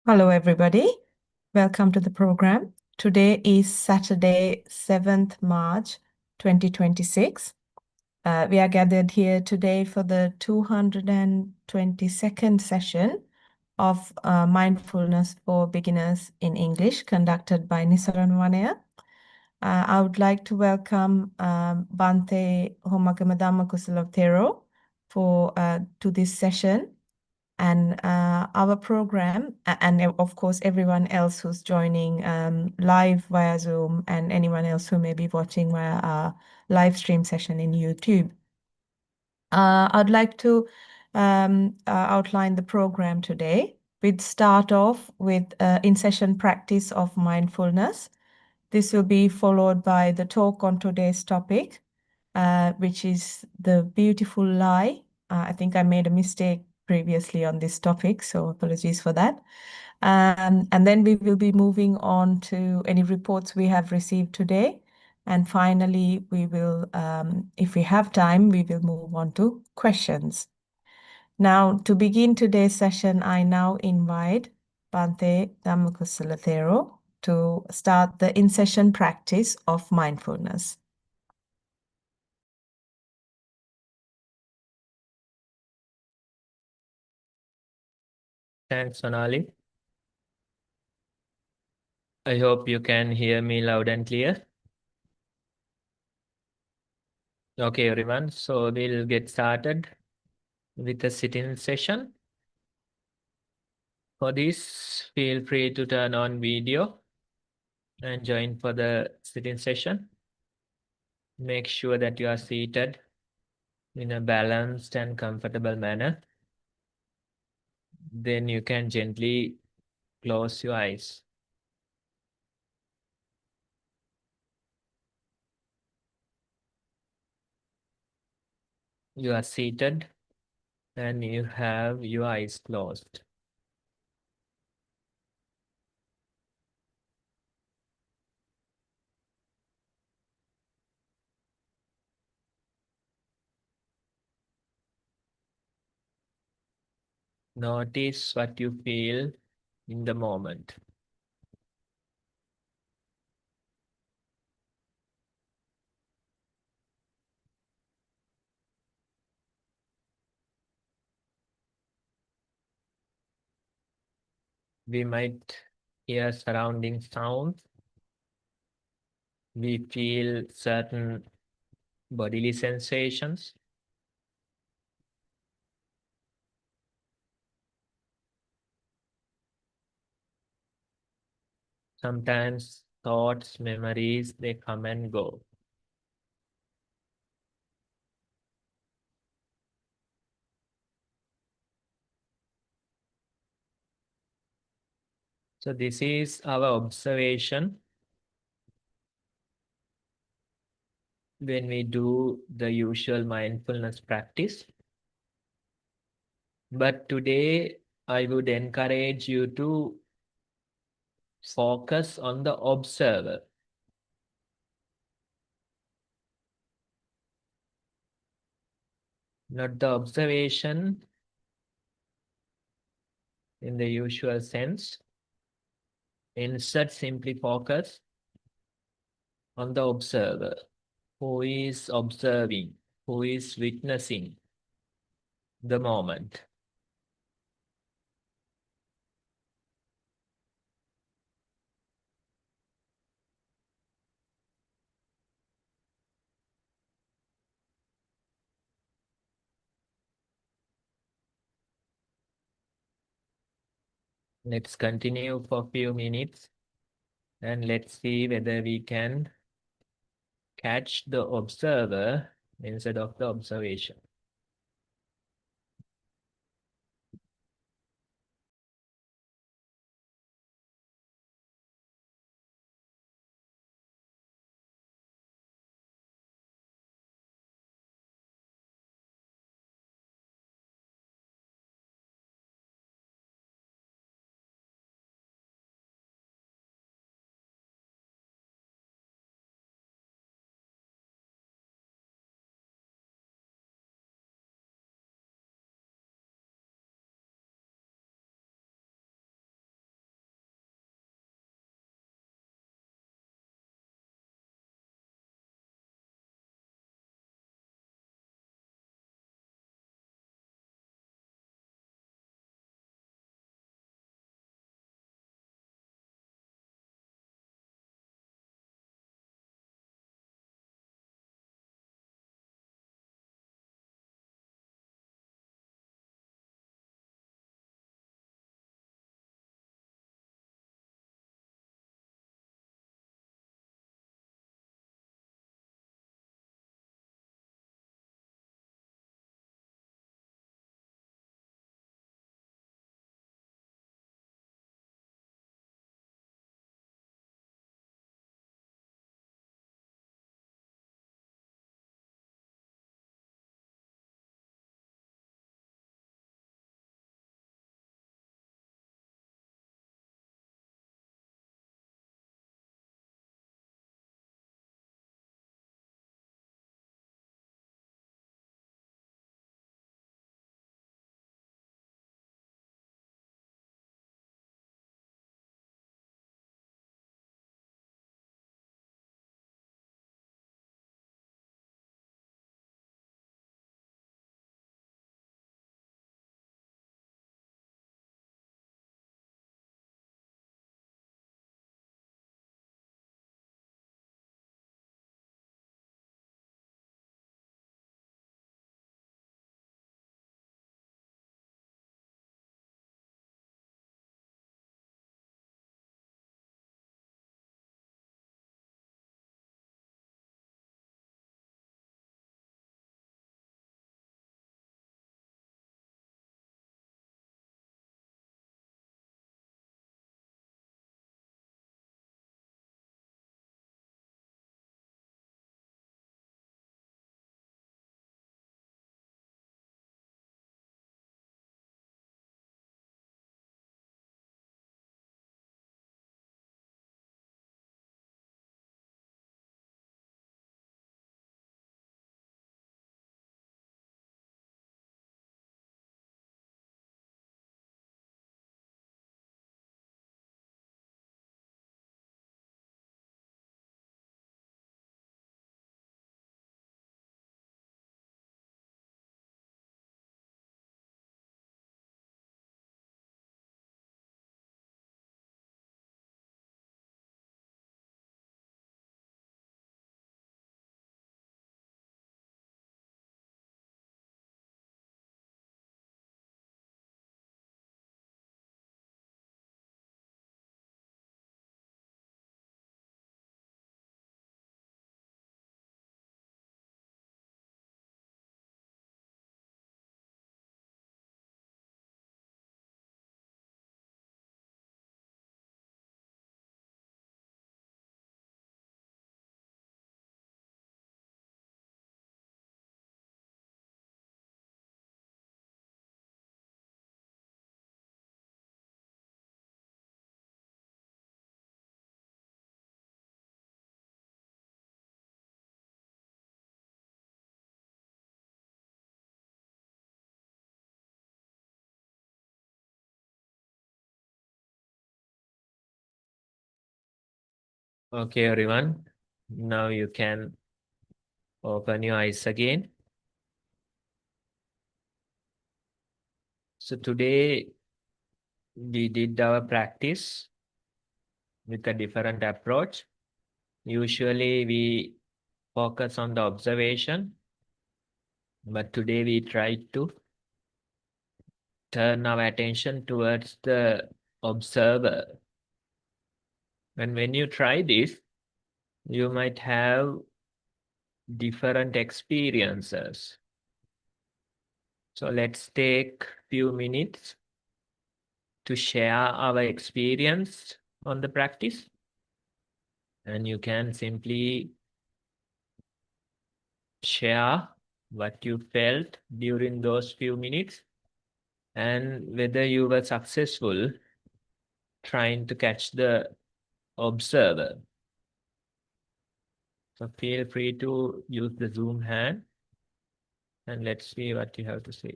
Hello, everybody. Welcome to the program. Today is Saturday, 7th March, 2026. We are gathered here today for the 222nd session of Mindfulness for Beginners in English, conducted by Nisaran Wanaya. I would like to welcome Bante Homagamadama Kusalavthero to this session. And our program, and of course, everyone else who's joining live via Zoom and anyone else who may be watching via our live stream session in YouTube. I'd like to outline the program today. We'd start off with in-session practice of mindfulness. This will be followed by the talk on today's topic, which is the beautiful lie. I think I made a mistake previously on this topic, so apologies for that. And then we will be moving on to any reports we have received today. And finally, we will, if we have time, we will move on to questions. Now, to begin today's session, I now invite Bante Dhammakusalathero to start the in-session practice of mindfulness. Thanks, Sonali. I hope you can hear me loud and clear. Okay, everyone. So we'll get started with the sitting session. For this, feel free to turn on video and join for the sitting session. Make sure that you are seated in a balanced and comfortable manner. Then you can gently close your eyes. You are seated and you have your eyes closed. Notice what you feel in the moment. We might hear surrounding sounds. We feel certain bodily sensations. Sometimes thoughts, memories, they come and go. So this is our observation when we do the usual mindfulness practice. But today, I would encourage you to focus on the observer. Not the observation in the usual sense. Instead, simply focus on the observer. Who is observing? Who is witnessing the moment? Let's continue for a few minutes and let's see whether we can catch the observer instead of the observation. Okay, everyone. Now you can open your eyes again. So today we did our practice with a different approach. Usually we focus on the observation, but today we tried to turn our attention towards the observer. And when you try this, you might have different experiences. So let's take few minutes to share our experience on the practice. And you can simply share what you felt during those few minutes and whether you were successful trying to catch the observer. So feel free to use the Zoom hand and let's see what you have to say.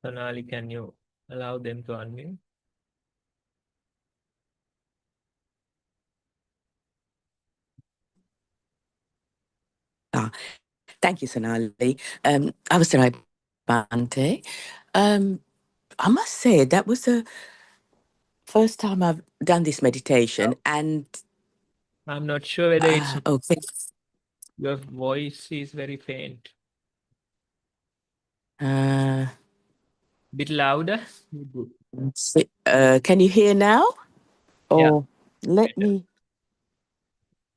Sonali, can you allow them to unmute? Thank you, Sonali. I was right, Bante. I must say that was the first time I've done this meditation, and I'm not sure whether it's okay. your voice is very faint. Bit louder. Can you hear now? Yeah. Or let Better. me.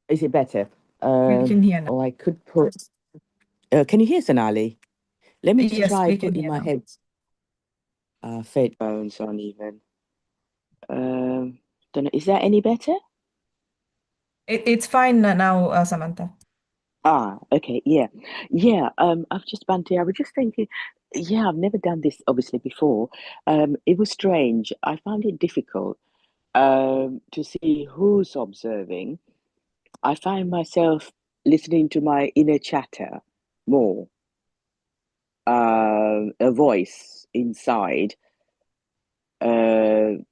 Is it better? We can hear now. Or I could put. Can you hear, Sonali? Let me just Yes, try we can putting hear my now. head. Headphones on even. Don't know, is that any better? It's fine now, Samantha. Okay, yeah. I've just Bante, I was just thinking, yeah, I've never done this obviously before. It was strange. I found it difficult to see who's observing. I find myself listening to my inner chatter more, a voice inside. And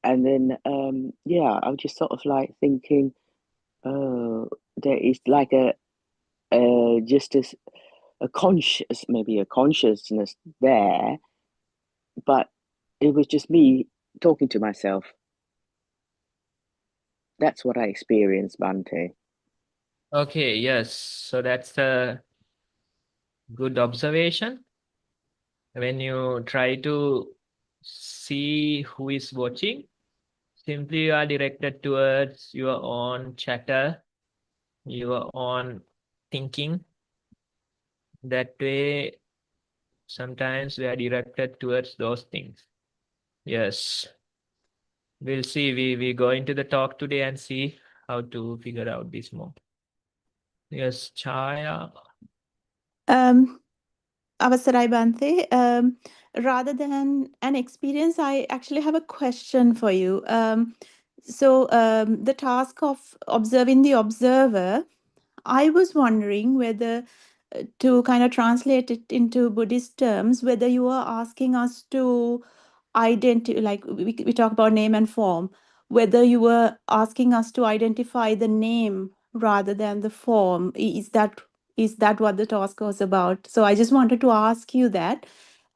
then, I was just sort of like thinking, oh, there is like just a conscious, maybe a consciousness there, but it was just me talking to myself. That's what I experienced, Bante. Okay, yes. So that's a good observation. When you try to see who is watching, simply you are directed towards your own chatter, your own thinking. That way, sometimes we are directed towards those things. Yes. We'll see. We go into the talk today and see how to figure out this more. Yes, Chaya. Avasarai Bante, rather than an experience, I actually have a question for you. The task of observing the observer, I was wondering whether to kind of translate it into Buddhist terms, whether you are asking us to identify, like we talk about name and form, whether you were asking us to identify the name rather than the form. Is that what the task was about? So I just wanted to ask you that.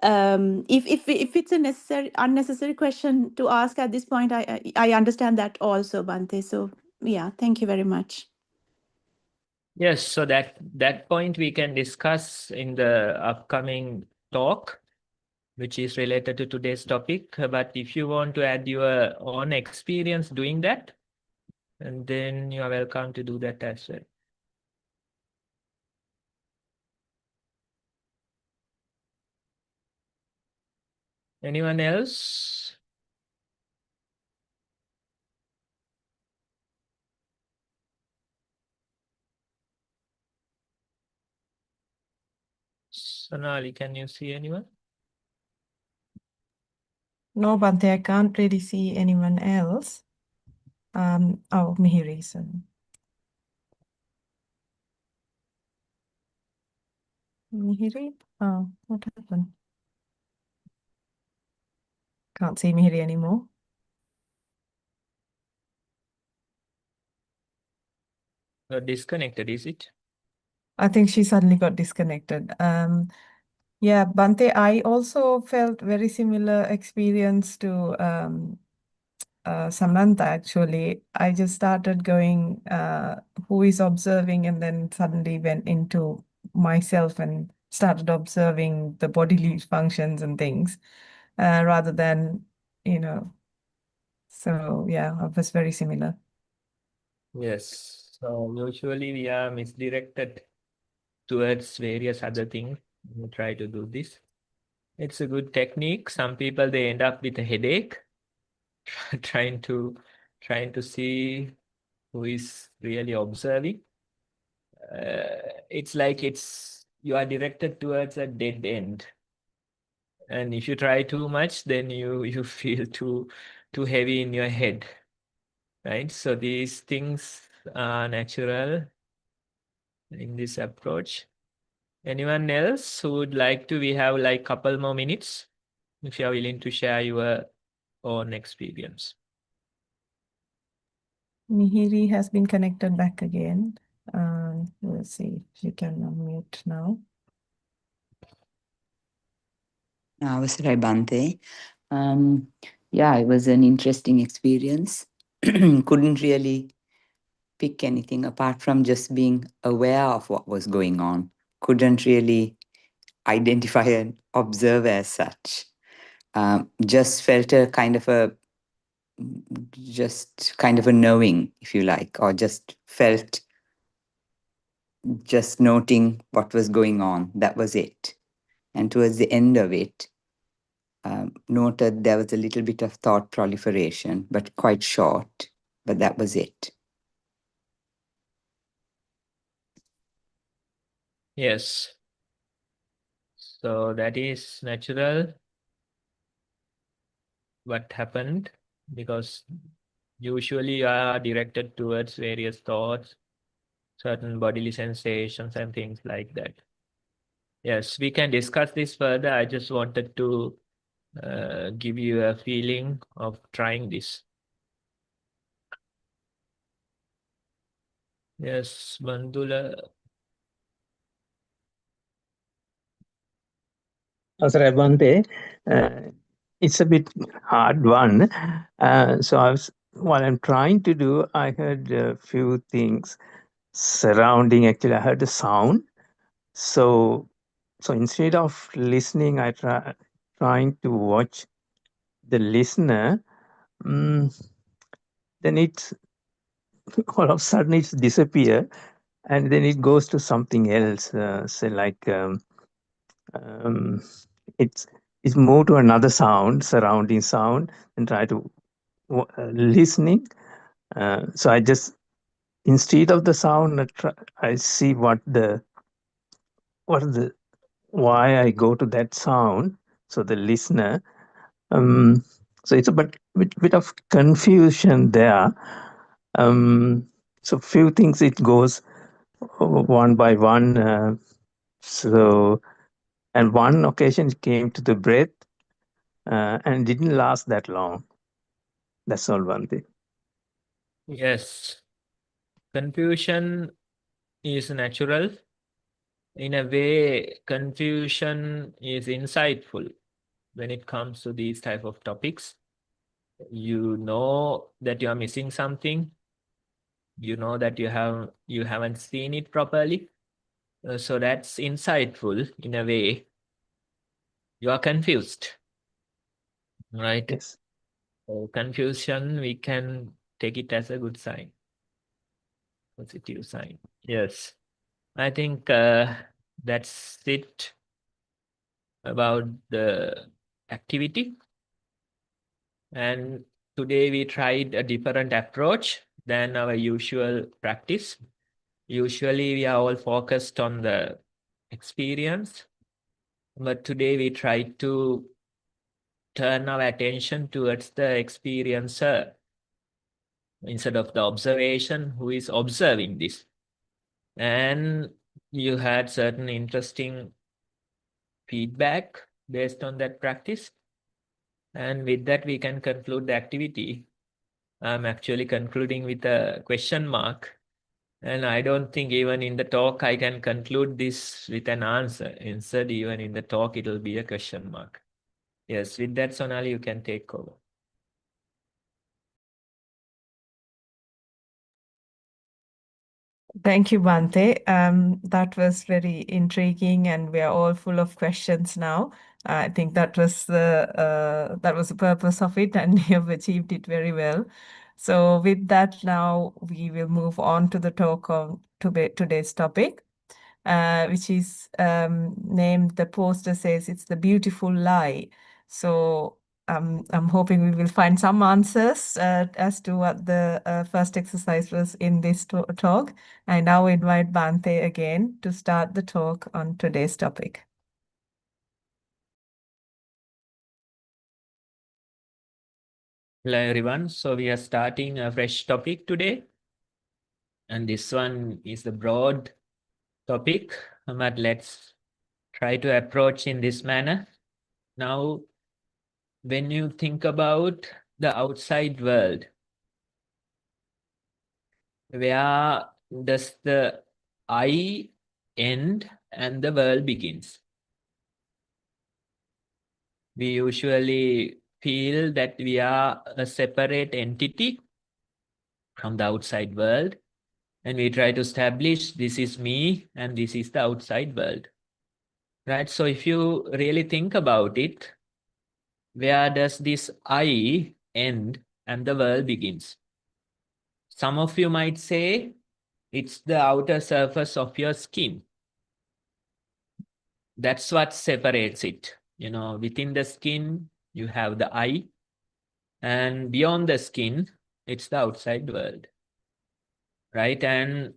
If it's a unnecessary question to ask at this point, I understand that also, Bante. So yeah, thank you very much. Yes, so that point we can discuss in the upcoming talk, which is related to today's topic. But if you want to add your own experience doing that, and then you are welcome to do that as well. Anyone else? Sonali, can you see anyone? No, Bante, I can't really see anyone else. Oh, Mihiri. So. Mihiri? Oh, what happened? Can't see Mihiri anymore. You're disconnected, is it? I think she suddenly got disconnected. Yeah, Bante, I also felt very similar experience to Samantha, actually. I just started going, who is observing, and then suddenly went into myself and started observing the bodily functions and things, rather than, so yeah, it was very similar. Yes. So usually we are misdirected towards various other things. We try to do this. It's a good technique. Some people, they end up with a headache trying to see who is really observing. It's like you are directed towards a dead end. And if you try too much, then you feel too heavy in your head, right? So these things are natural in this approach. Anyone else who would like to? We have like couple more minutes if you are willing to share your own experience. Mihiri has been connected back again. We'll see if she can unmute now. Avasara Bante. Yeah, it was an interesting experience. Couldn't really pick anything apart from just being aware of what was going on. Couldn't really identify and observe as such. Just felt a kind of a knowing, if you like, or just felt just noting what was going on. That was it. And towards the end of it, noted there was a little bit of thought proliferation, but quite short, but that was it. Yes. So that is natural. What happened? Because usually you are directed towards various thoughts, certain bodily sensations and things like that. Yes, we can discuss this further. I just wanted to give you a feeling of trying this. Yes, Bandula. Pasala Bante, it's a bit hard one. So what I'm trying to do, I heard a few things surrounding. Actually, I heard a sound. So instead of listening, trying to watch the listener. Then it's all of a sudden it's disappear, and then it goes to something else. Say like it's moved to another sound, surrounding sound, and try to listening. So I just, instead of the sound, I see why I go to that sound. So the listener. So it's a bit of confusion there. So few things it goes one by one. And one occasion it came to the breath and didn't last that long. That's all, one thing. Yes, confusion is natural. In a way, confusion is insightful when it comes to these type of topics. You know that you are missing something. You know that you haven't seen it properly. So that's insightful in a way. You are confused, right? Yes. So confusion, we can take it as a good sign, positive sign. Yes, I think that's it about the activity. And today we tried a different approach than our usual practice. Usually we are all focused on the experience, But today we try to turn our attention towards the experiencer instead of the observation who is observing this. And you had certain interesting feedback based on that practice. And with that, we can conclude the activity. I'm actually concluding with a question mark. And I don't think even in the talk, I can conclude this with an answer. Instead, even in the talk, it will be a question mark. Yes, with that, Sonali, you can take over. Thank you, Bhante. That was very intriguing, and we are all full of questions now. I think that was the purpose of it, and you have achieved it very well. So, with that, now we will move on to the talk on today's topic, which is named. The poster says it's the beautiful lie. So, I'm hoping we will find some answers as to what the first exercise was in this talk. I now invite Bhante again to start the talk on today's topic. Hello, everyone. So we are starting a fresh topic today. And this one is the broad topic, but let's try to approach in this manner. Now, when you think about the outside world, where does the I end and the world begins? We usually feel that we are a separate entity from the outside world, and we try to establish this is me and this is the outside world. Right? So if you really think about it, where does this I end and the world begins? Some of you might say it's the outer surface of your skin. That's what separates it. You know, within the skin, you have the I, and beyond the skin, it's the outside world. Right? And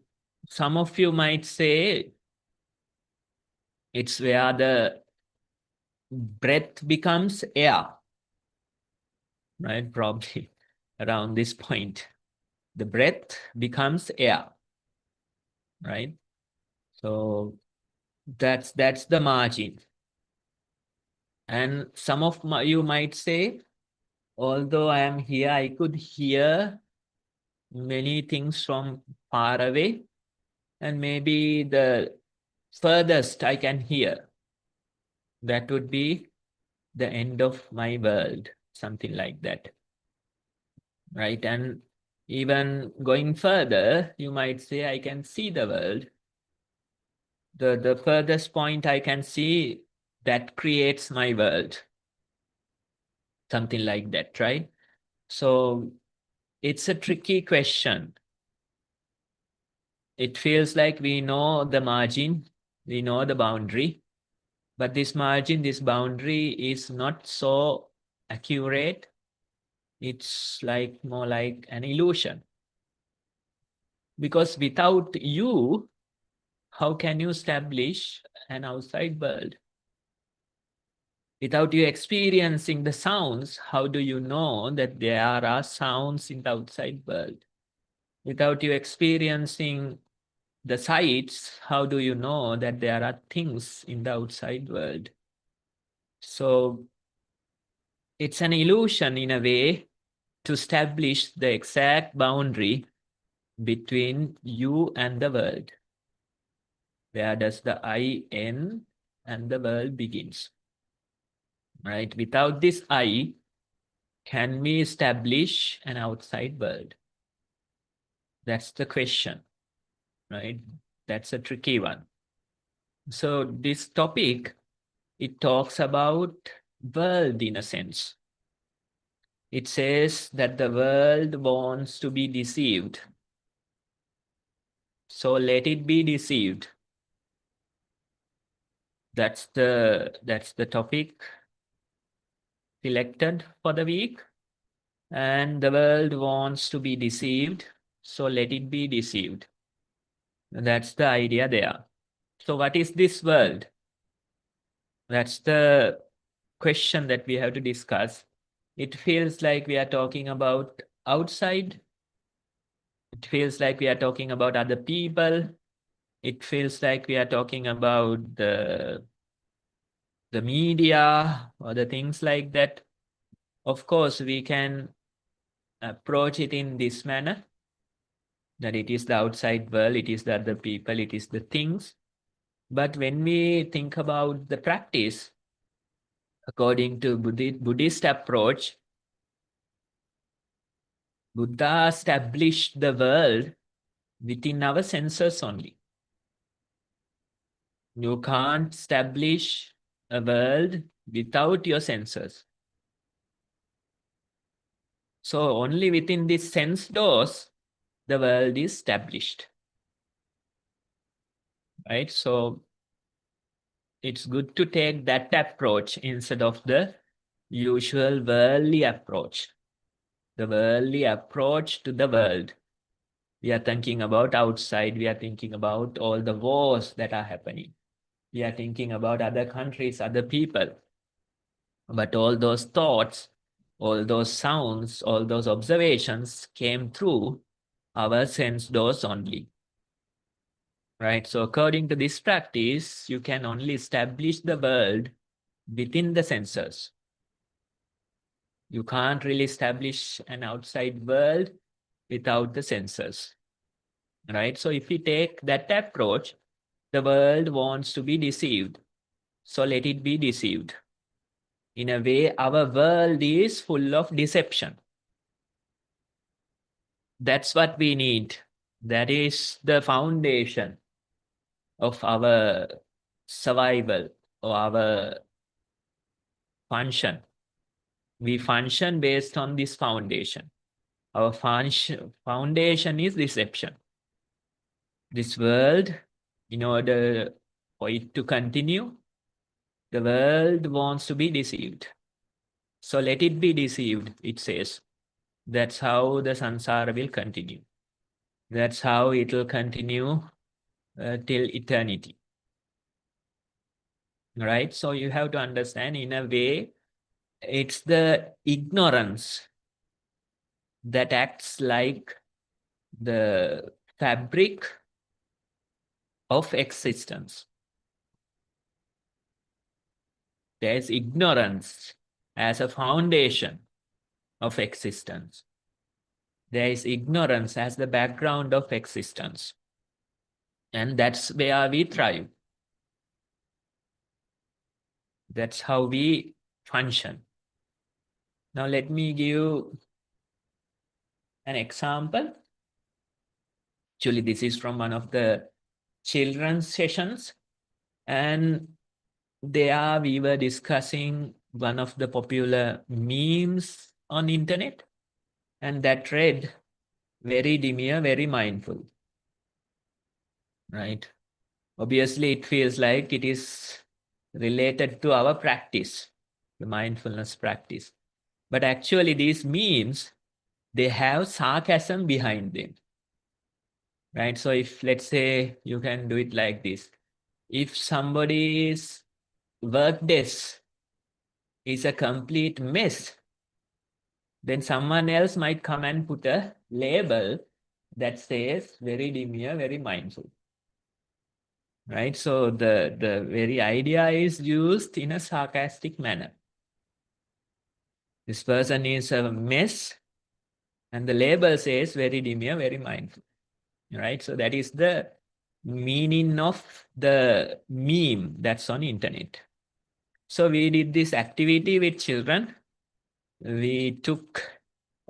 some of you might say it's where the breath becomes air. Right? Probably around this point. The breath becomes air, right? So that's the margin. And some of you might say, although I am here, I could hear many things from far away, and maybe the furthest I can hear, that would be the end of my world, something like that, right? And even going further, you might say, I can see the world. The furthest point I can see, that creates my world. Something like that, right? So it's a tricky question. It feels like we know the margin, we know the boundary, but this margin, this boundary is not so accurate. It's like more like an illusion. Because without you, how can you establish an outside world? Without you experiencing the sounds, how do you know that there are sounds in the outside world? Without you experiencing the sights, how do you know that there are things in the outside world? So it's an illusion in a way to establish the exact boundary between you and the world. Where does the I end and the world begins? Right? Without this I, can we establish an outside world? That's the question, right? That's a tricky one. So this topic, it talks about world in a sense. It says that the world wants to be deceived. So let it be deceived. That's the topic selected for the week. And the world wants to be deceived. So let it be deceived. That's the idea there. So what is this world? That's the question that we have to discuss. It feels like we are talking about outside. It feels like we are talking about other people. It feels like we are talking about the media or the things like that. Of course, we can approach it in this manner, that it is the outside world, it is the other people, it is the things. But when we think about the practice, according to Buddhist approach, Buddha established the world within our senses only. You can't establish a world without your senses. So only within this sense doors, the world is established. Right? So it's good to take that approach instead of the usual worldly approach. The worldly approach to the world. We are thinking about outside. We are thinking about all the wars that are happening. We are thinking about other countries, other people. But all those thoughts, all those sounds, all those observations came through our sense doors only. Right? So according to this practice, you can only establish the world within the senses. You can't really establish an outside world without the senses. Right? So if we take that approach, the world wants to be deceived. So let it be deceived. In a way, our world is full of deception. That's what we need. That is the foundation of our survival or our function. We function based on this foundation. Our foundation is deception. This world, in order for it to continue, the world wants to be deceived. So let it be deceived, it says. That's how the samsara will continue. That's how it will continue till eternity. Right? So you have to understand, in a way, it's the ignorance that acts like the fabric of existence. There's ignorance as a foundation of existence. There is ignorance as the background of existence. And that's where we thrive. That's how we function. Now let me give an example. Actually, this is from one of the children's sessions. And there we were discussing one of the popular memes on internet. And that read, very demure, very mindful. Right? Obviously, it feels like it is related to our practice, the mindfulness practice. But actually, these memes, they have sarcasm behind them. Right? So if, let's say, you can do it like this. If somebody's work desk is a complete mess, then someone else might come and put a label that says very demure, very mindful. Right? So the very idea is used in a sarcastic manner. This person is a mess, and the label says very demure, very mindful. Right? So that is the meaning of the meme that's on internet. So we did this activity with children. We took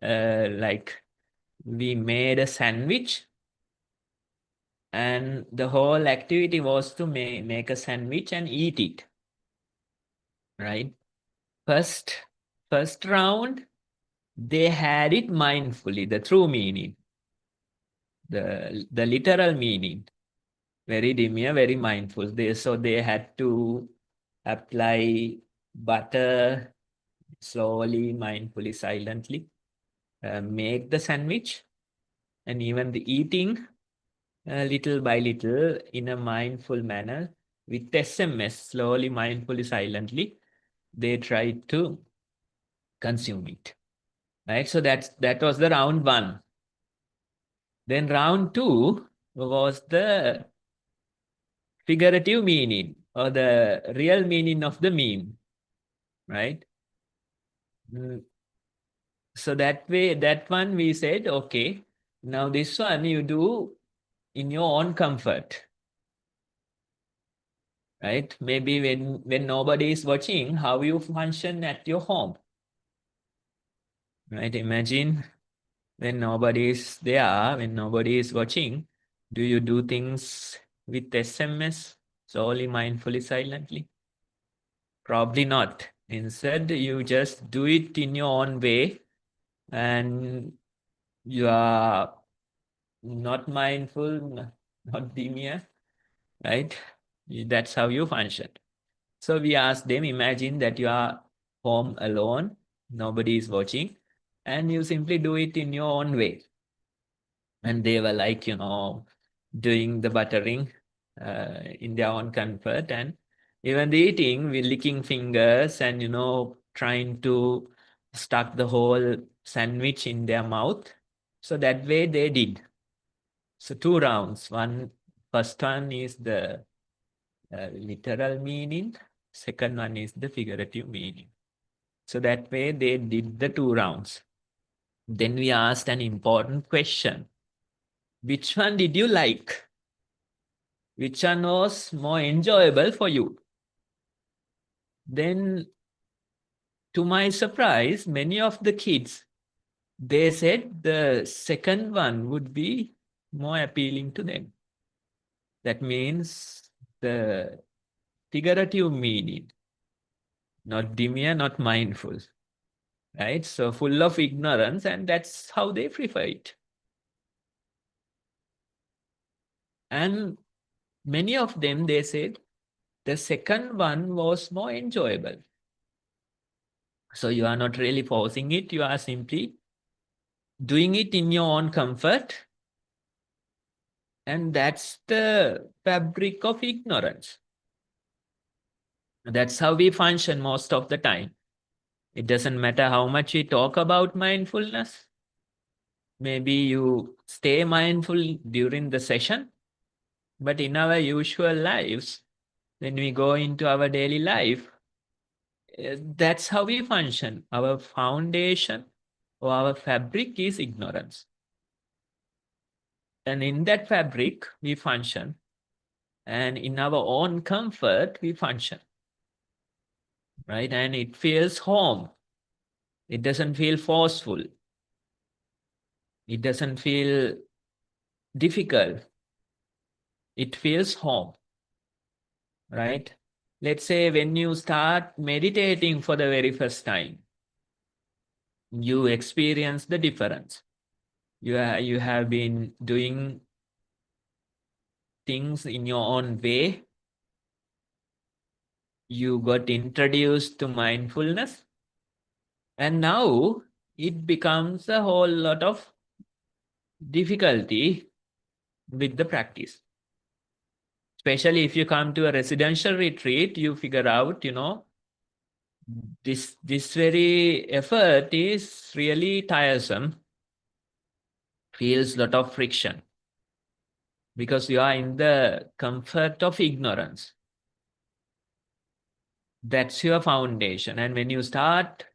we made a sandwich, and the whole activity was to make a sandwich and eat it. Right? First round, they had it mindfully, the true meaning, the literal meaning, very demure, very mindful. So they had to apply butter slowly, mindfully, silently, make the sandwich, and even the eating little by little in a mindful manner, with SMS, slowly, mindfully, silently, they tried to consume it. Right? So that was the round 1. Then round 2 was the figurative meaning or the real meaning of the meme. Right? So that way, that one we said, okay, now this one you do in your own comfort. Right? Maybe when nobody is watching, how you function at your home. Right? Imagine when nobody is there, when nobody is watching, do you do things with SMS, solely mindfully, silently? Probably not. Instead, you just do it in your own way, and you are not mindful, not demure, right? That's how you function. So we asked them, imagine that you are home alone, nobody is watching, and you simply do it in your own way. And they were like, doing the buttering in their own comfort, and even the eating, we licking fingers and, trying to stuck the whole sandwich in their mouth. So that way they did. So 2 rounds. First one is the literal meaning. Second one is the figurative meaning. So that way they did the 2 rounds. Then we asked an important question. Which one did you like? Which one was more enjoyable for you? Then, to my surprise, many of the kids, they said the second one would be more appealing to them. That means the figurative meaning, not demure, not mindful, right? So full of ignorance, and that's how they prefer it. And many of them, they said the second one was more enjoyable. So you are not really forcing it, you are simply doing it in your own comfort. And that's the fabric of ignorance. That's how we function most of the time. It doesn't matter how much we talk about mindfulness. Maybe you stay mindful during the session, but in our usual lives, when we go into our daily life, that's how we function. Our foundation or our fabric is ignorance. And in that fabric, we function. And in our own comfort, we function. Right? And it feels home. It doesn't feel forceful. It doesn't feel difficult. It feels home. Right? Let's say when you start meditating for the very first time, you experience the difference. You have been doing things in your own way. You got introduced to mindfulness. And now it becomes a whole lot of difficulty with the practice. Especially if you come to a residential retreat, you figure out, this very effort is really tiresome, feels a lot of friction, because you are in the comfort of ignorance. That's your foundation. And when you start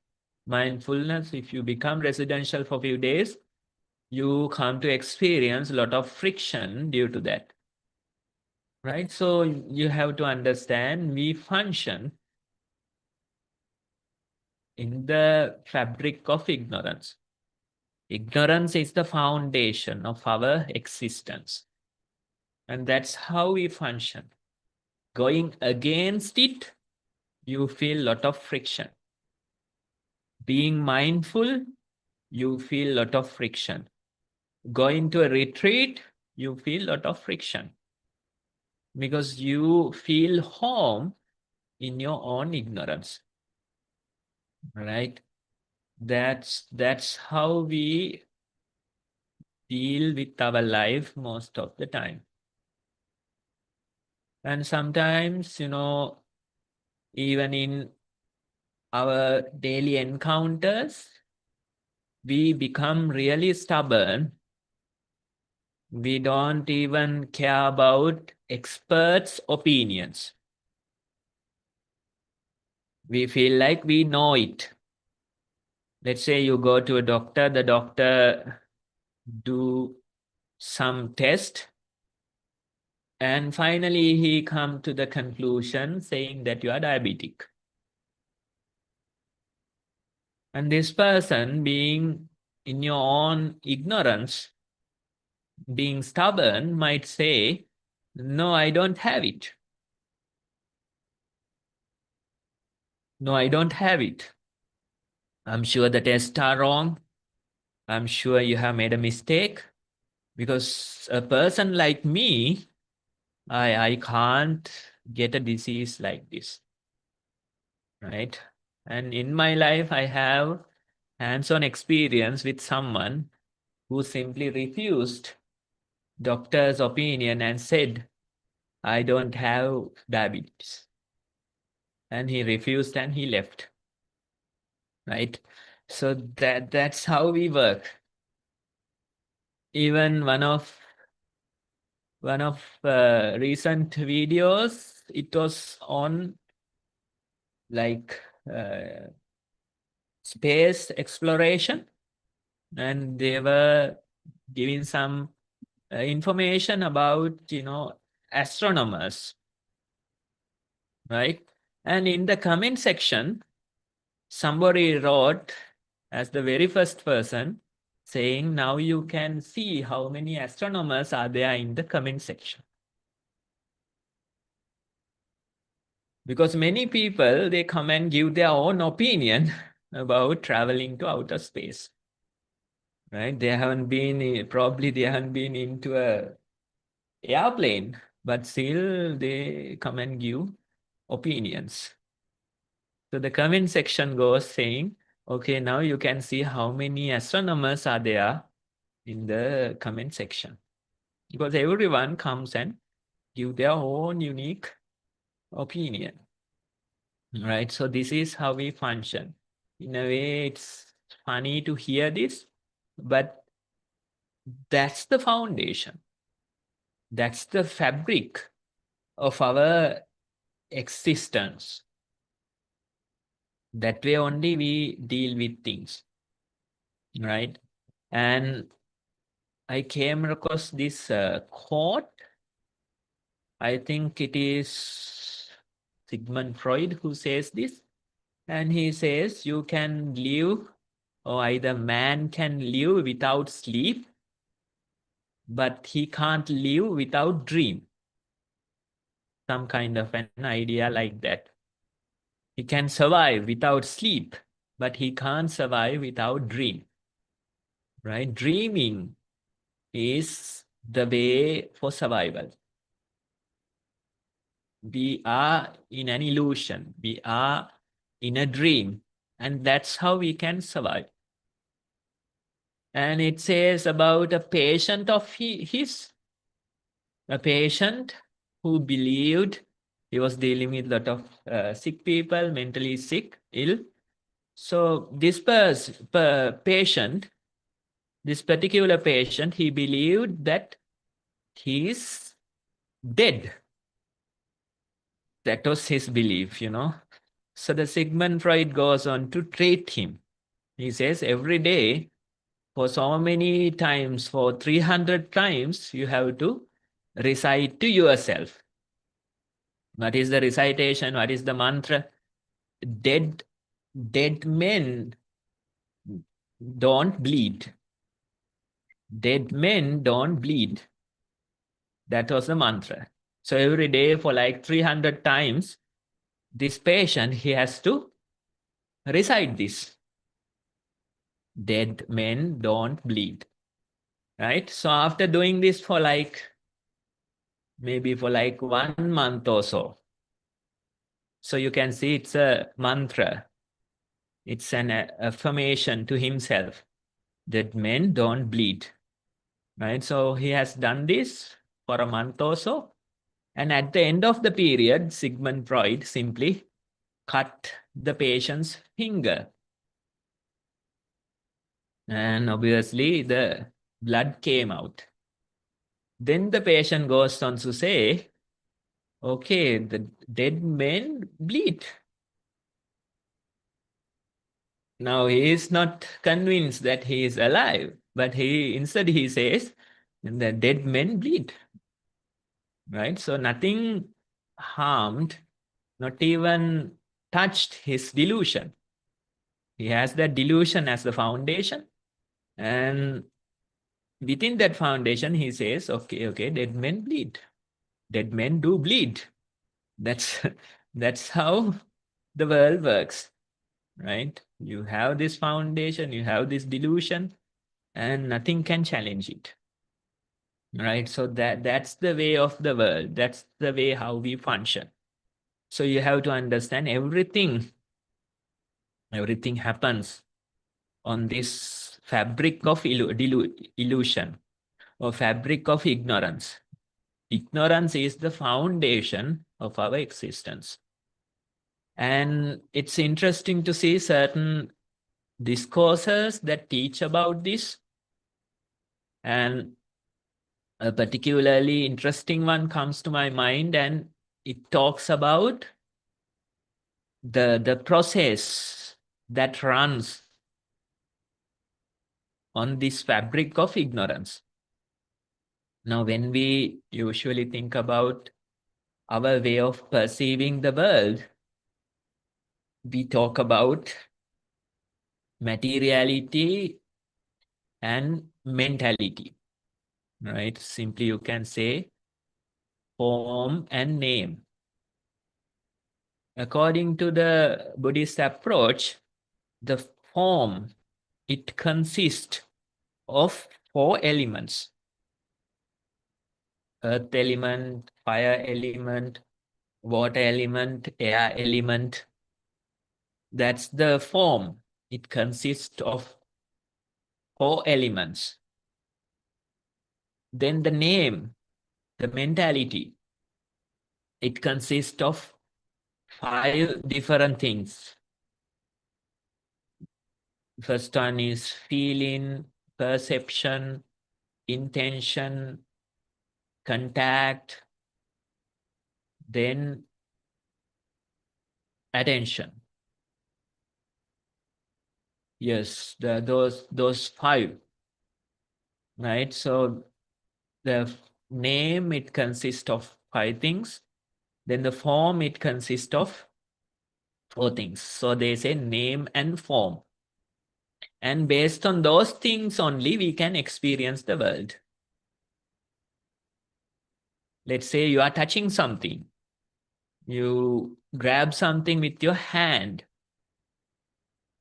mindfulness, if you become residential for a few days, you come to experience a lot of friction due to that. Right? So you have to understand we function in the fabric of ignorance. Ignorance is the foundation of our existence. And that's how we function. Going against it, you feel a lot of friction. Being mindful, you feel a lot of friction. Going to a retreat, you feel a lot of friction. Because you feel home in your own ignorance. Right? That's how we deal with our life most of the time. And sometimes, you know, even in our daily encounters, we become really stubborn. We don't even care about experts' opinions. We feel like we know it. Let's say you go to a doctor, the doctor do some test, and finally he come to the conclusion saying that you are diabetic. And this person, being in your own ignorance, being stubborn, might say, no, I don't have it. No, I don't have it. I'm sure the tests are wrong. I'm sure you have made a mistake, because a person like me, I can't get a disease like this, right? And in my life, I have hands-on experience with someone who simply refused doctor's opinion and said, I don't have diabetes. And he refused and he left, right? So that's how we work. Even one of recent videos, it was on like space exploration, and they were giving some information about, you know, astronomers, right? And in the comment section, somebody wrote as the very first person saying, now you can see how many astronomers are there in the comment section. Because many people, they come and give their own opinion about traveling to outer space, right? They haven't been, probably they haven't been into a airplane, but still they come and give opinions. So the comment section goes saying, okay, now you can see how many astronomers are there in the comment section. Because everyone comes and give their own unique opinion, right? So this is how we function. In a way, it's funny to hear this, but that's the foundation. That's the fabric of our existence. That way only we deal with things, right? And I came across this quote. I think it is Sigmund Freud who says this. And he says, you can live, or either man can live without sleep, but he can't live without dream. Some kind of an idea like that. He can survive without sleep, but he can't survive without dream, right? Dreaming is the way for survival. We are in an illusion. We are in a dream, and that's how we can survive. And it says about a patient of his, a patient who believed he was dealing with a lot of sick people, mentally sick, ill. So this patient, this particular patient, he believed that he is dead. That was his belief, you know. So the Sigmund Freud goes on to treat him. He says every day, for so many times, for 300 times, you have to recite to yourself. What is the recitation? What is the mantra? Dead men don't bleed. Dead men don't bleed. That was the mantra. So every day for like 300 times, this patient, he has to recite this. Dead men don't bleed. Right? So after doing this for like, maybe for like 1 month or so. So you can see it's a mantra. It's an affirmation to himself that men don't bleed. Right? So he has done this for a month or so. And at the end of the period, Sigmund Freud simply cut the patient's finger. And obviously the blood came out. Then the patient goes on to say, okay, the dead men bleed. Now he is not convinced that he is alive, but instead he says, the dead men bleed. Right? So nothing harmed, not even touched his delusion. He has that delusion as the foundation. And within that foundation, he says, okay, dead men bleed. Dead men do bleed. That's how the world works, right? You have this foundation, you have this delusion, and nothing can challenge it, right? So that's the way of the world. That's the way how we function. So you have to understand everything happens on this fabric of illusion or fabric of ignorance. Ignorance is the foundation of our existence. And it's interesting to see certain discourses that teach about this. And a particularly interesting one comes to my mind, and it talks about the process that runs on this fabric of ignorance. Now, when we usually think about our way of perceiving the world, we talk about materiality and mentality, right? Simply you can say form and name. According to the Buddhist approach, the form, it consists of 4 elements: earth element, fire element, water element, air element. That's the form. It consists of 4 elements. Then the name, the mentality, it consists of 5 different things. First one is feeling, perception, intention, contact, then attention. Yes, those 5, right? So the name, it consists of 5 things. Then the form, it consists of 4 things. So they say name and form. And based on those things only, we can experience the world. Let's say you are touching something. You grab something with your hand.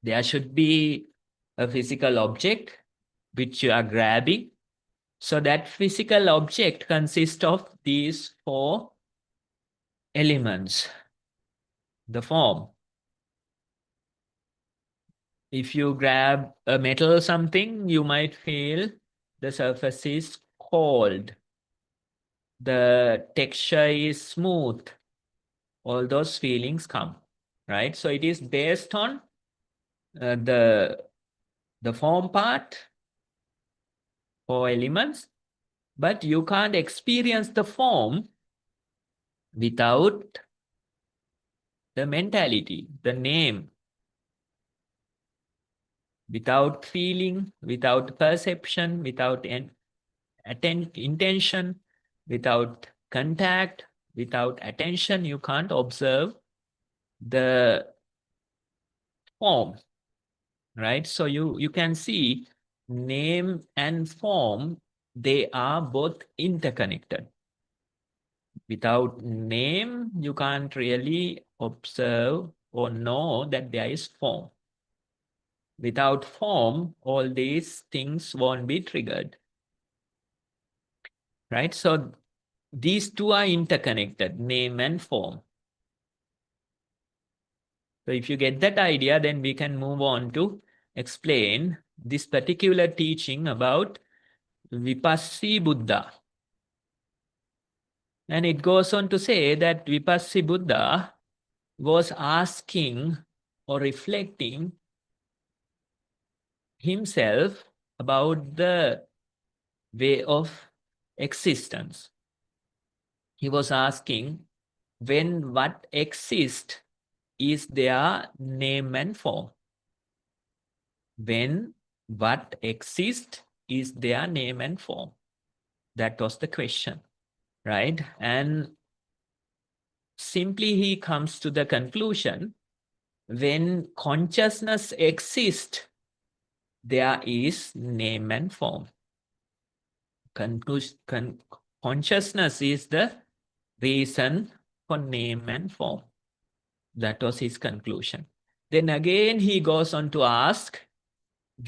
There should be a physical object which you are grabbing. So that physical object consists of these 4 elements. The form. If you grab a metal or something, you might feel the surface is cold. The texture is smooth. All those feelings come, right? So it is based on the form part, 4 elements, but you can't experience the form without the mentality, the name, without feeling, without perception, without intention, without contact, without attention, you can't observe the form, right? So you can see name and form, they are both interconnected. Without name, you can't really observe or know that there is form. Without form, all these things won't be triggered, right? So these 2 are interconnected, name and form. So if you get that idea, then we can move on to explain this particular teaching about Vipassy Buddha. And it goes on to say that Vipassana Buddha was asking or reflecting himself about the way of existence. He was asking, when what exists is their name and form. When what exists is their name and form. That was the question, right? And simply he comes to the conclusion, when consciousness exists, there is name and form. Consciousness is the reason for name and form. That was his conclusion. Then again, he goes on to ask,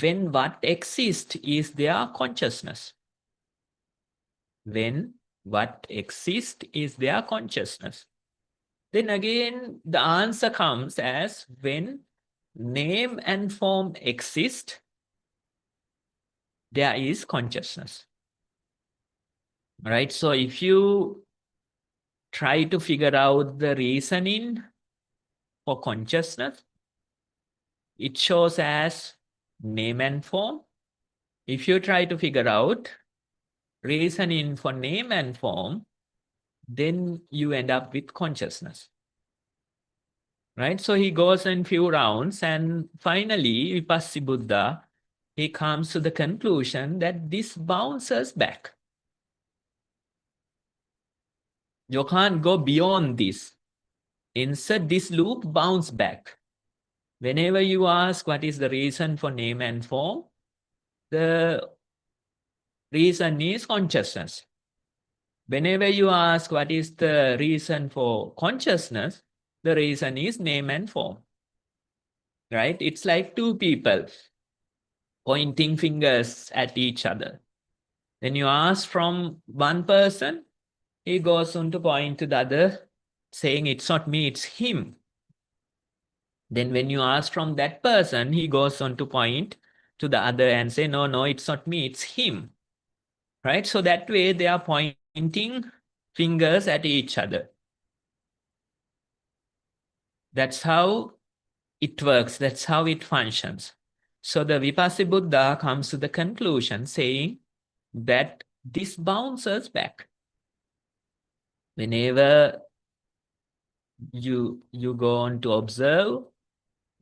when what exists is their consciousness. When what exists is their consciousness. Then again, the answer comes as, when name and form exist, there is consciousness. Right? So if you try to figure out the reasoning for consciousness, it shows as name and form. If you try to figure out reasoning for name and form, then you end up with consciousness. Right? So he goes in few rounds, and finally, Vipassana Buddha, he comes to the conclusion that this bounces back. You can't go beyond this. Insert this loop, bounce back. Whenever you ask what is the reason for name and form, the reason is consciousness. Whenever you ask what is the reason for consciousness, the reason is name and form. Right? It's like two people pointing fingers at each other. When you ask from one person, he goes on to point to the other, saying it's not me, it's him. Then when you ask from that person, he goes on to point to the other and say, no, no, it's not me, it's him. Right? So that way they are pointing fingers at each other. That's how it works. That's how it functions. So the Vipassana Buddha comes to the conclusion saying that this bounces back. Whenever you go on to observe,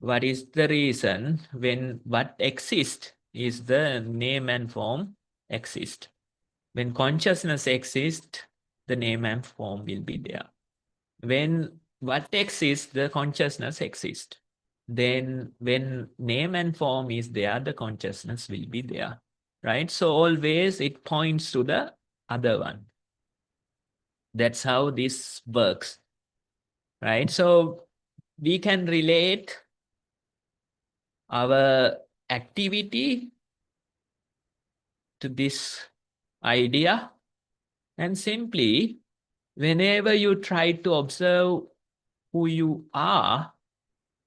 what is the reason when what exists is the name and form exist. When consciousness exists, the name and form will be there. When what exists, the consciousness exists. Then when name and form is there, the consciousness will be there. Right? So always it points to the other one. That's how this works. Right? So we can relate our activity to this idea, and simply whenever you try to observe who you are,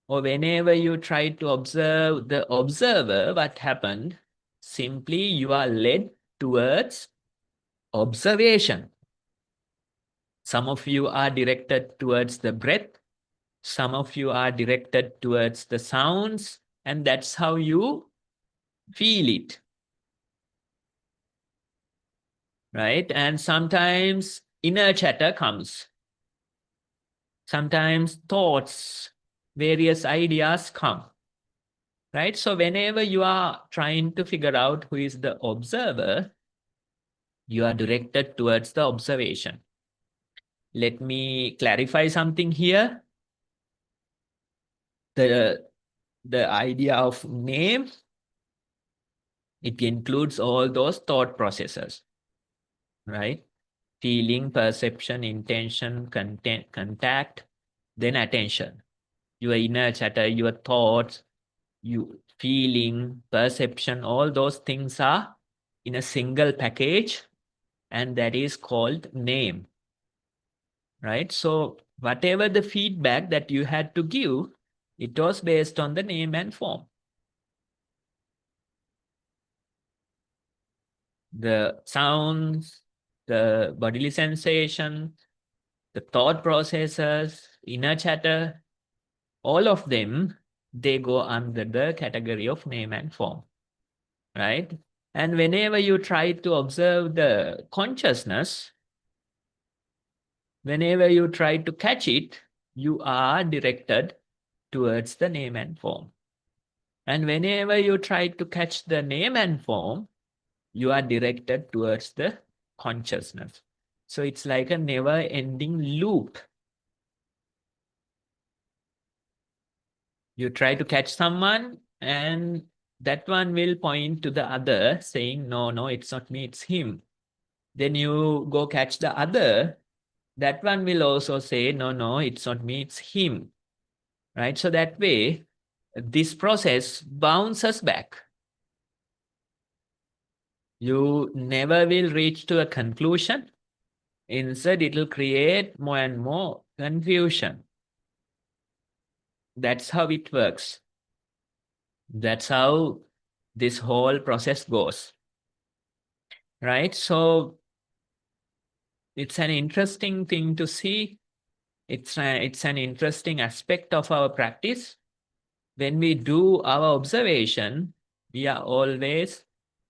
or whenever you try to observe the observer, what happened, simply you are led towards observation. Some of you are directed towards the breath, some of you are directed towards the sounds, and that's how you feel it. Right? And sometimes inner chatter comes. Sometimes thoughts, various ideas come. Right? So whenever you are trying to figure out who is the observer, you are directed towards the observation. Let me clarify something here. The idea of name, it includes all those thought processes, right? Feeling, perception, intention, contact, then attention. Your inner chatter, your thoughts, you feeling, perception, all those things are in a single package, and that is called name. Right? So whatever the feedback that you had to give, it was based on the name and form. The sounds, the bodily sensation, the thought processes, inner chatter, all of them, they go under the category of name and form, right? And whenever you try to observe the consciousness, whenever you try to catch it, you are directed towards the name and form. And whenever you try to catch the name and form, you are directed towards the consciousness. So it's like a never-ending loop. You try to catch someone and that one will point to the other saying, no, no, it's not me, it's him. Then you go catch the other. That one will also say, no, no, it's not me, it's him. Right? So that way, this process bounces back. You never will reach to a conclusion. Instead, it will create more and more confusion. That's how it works. That's how this whole process goes. Right? So it's an interesting thing to see. It's an interesting aspect of our practice. When we do our observation, we are always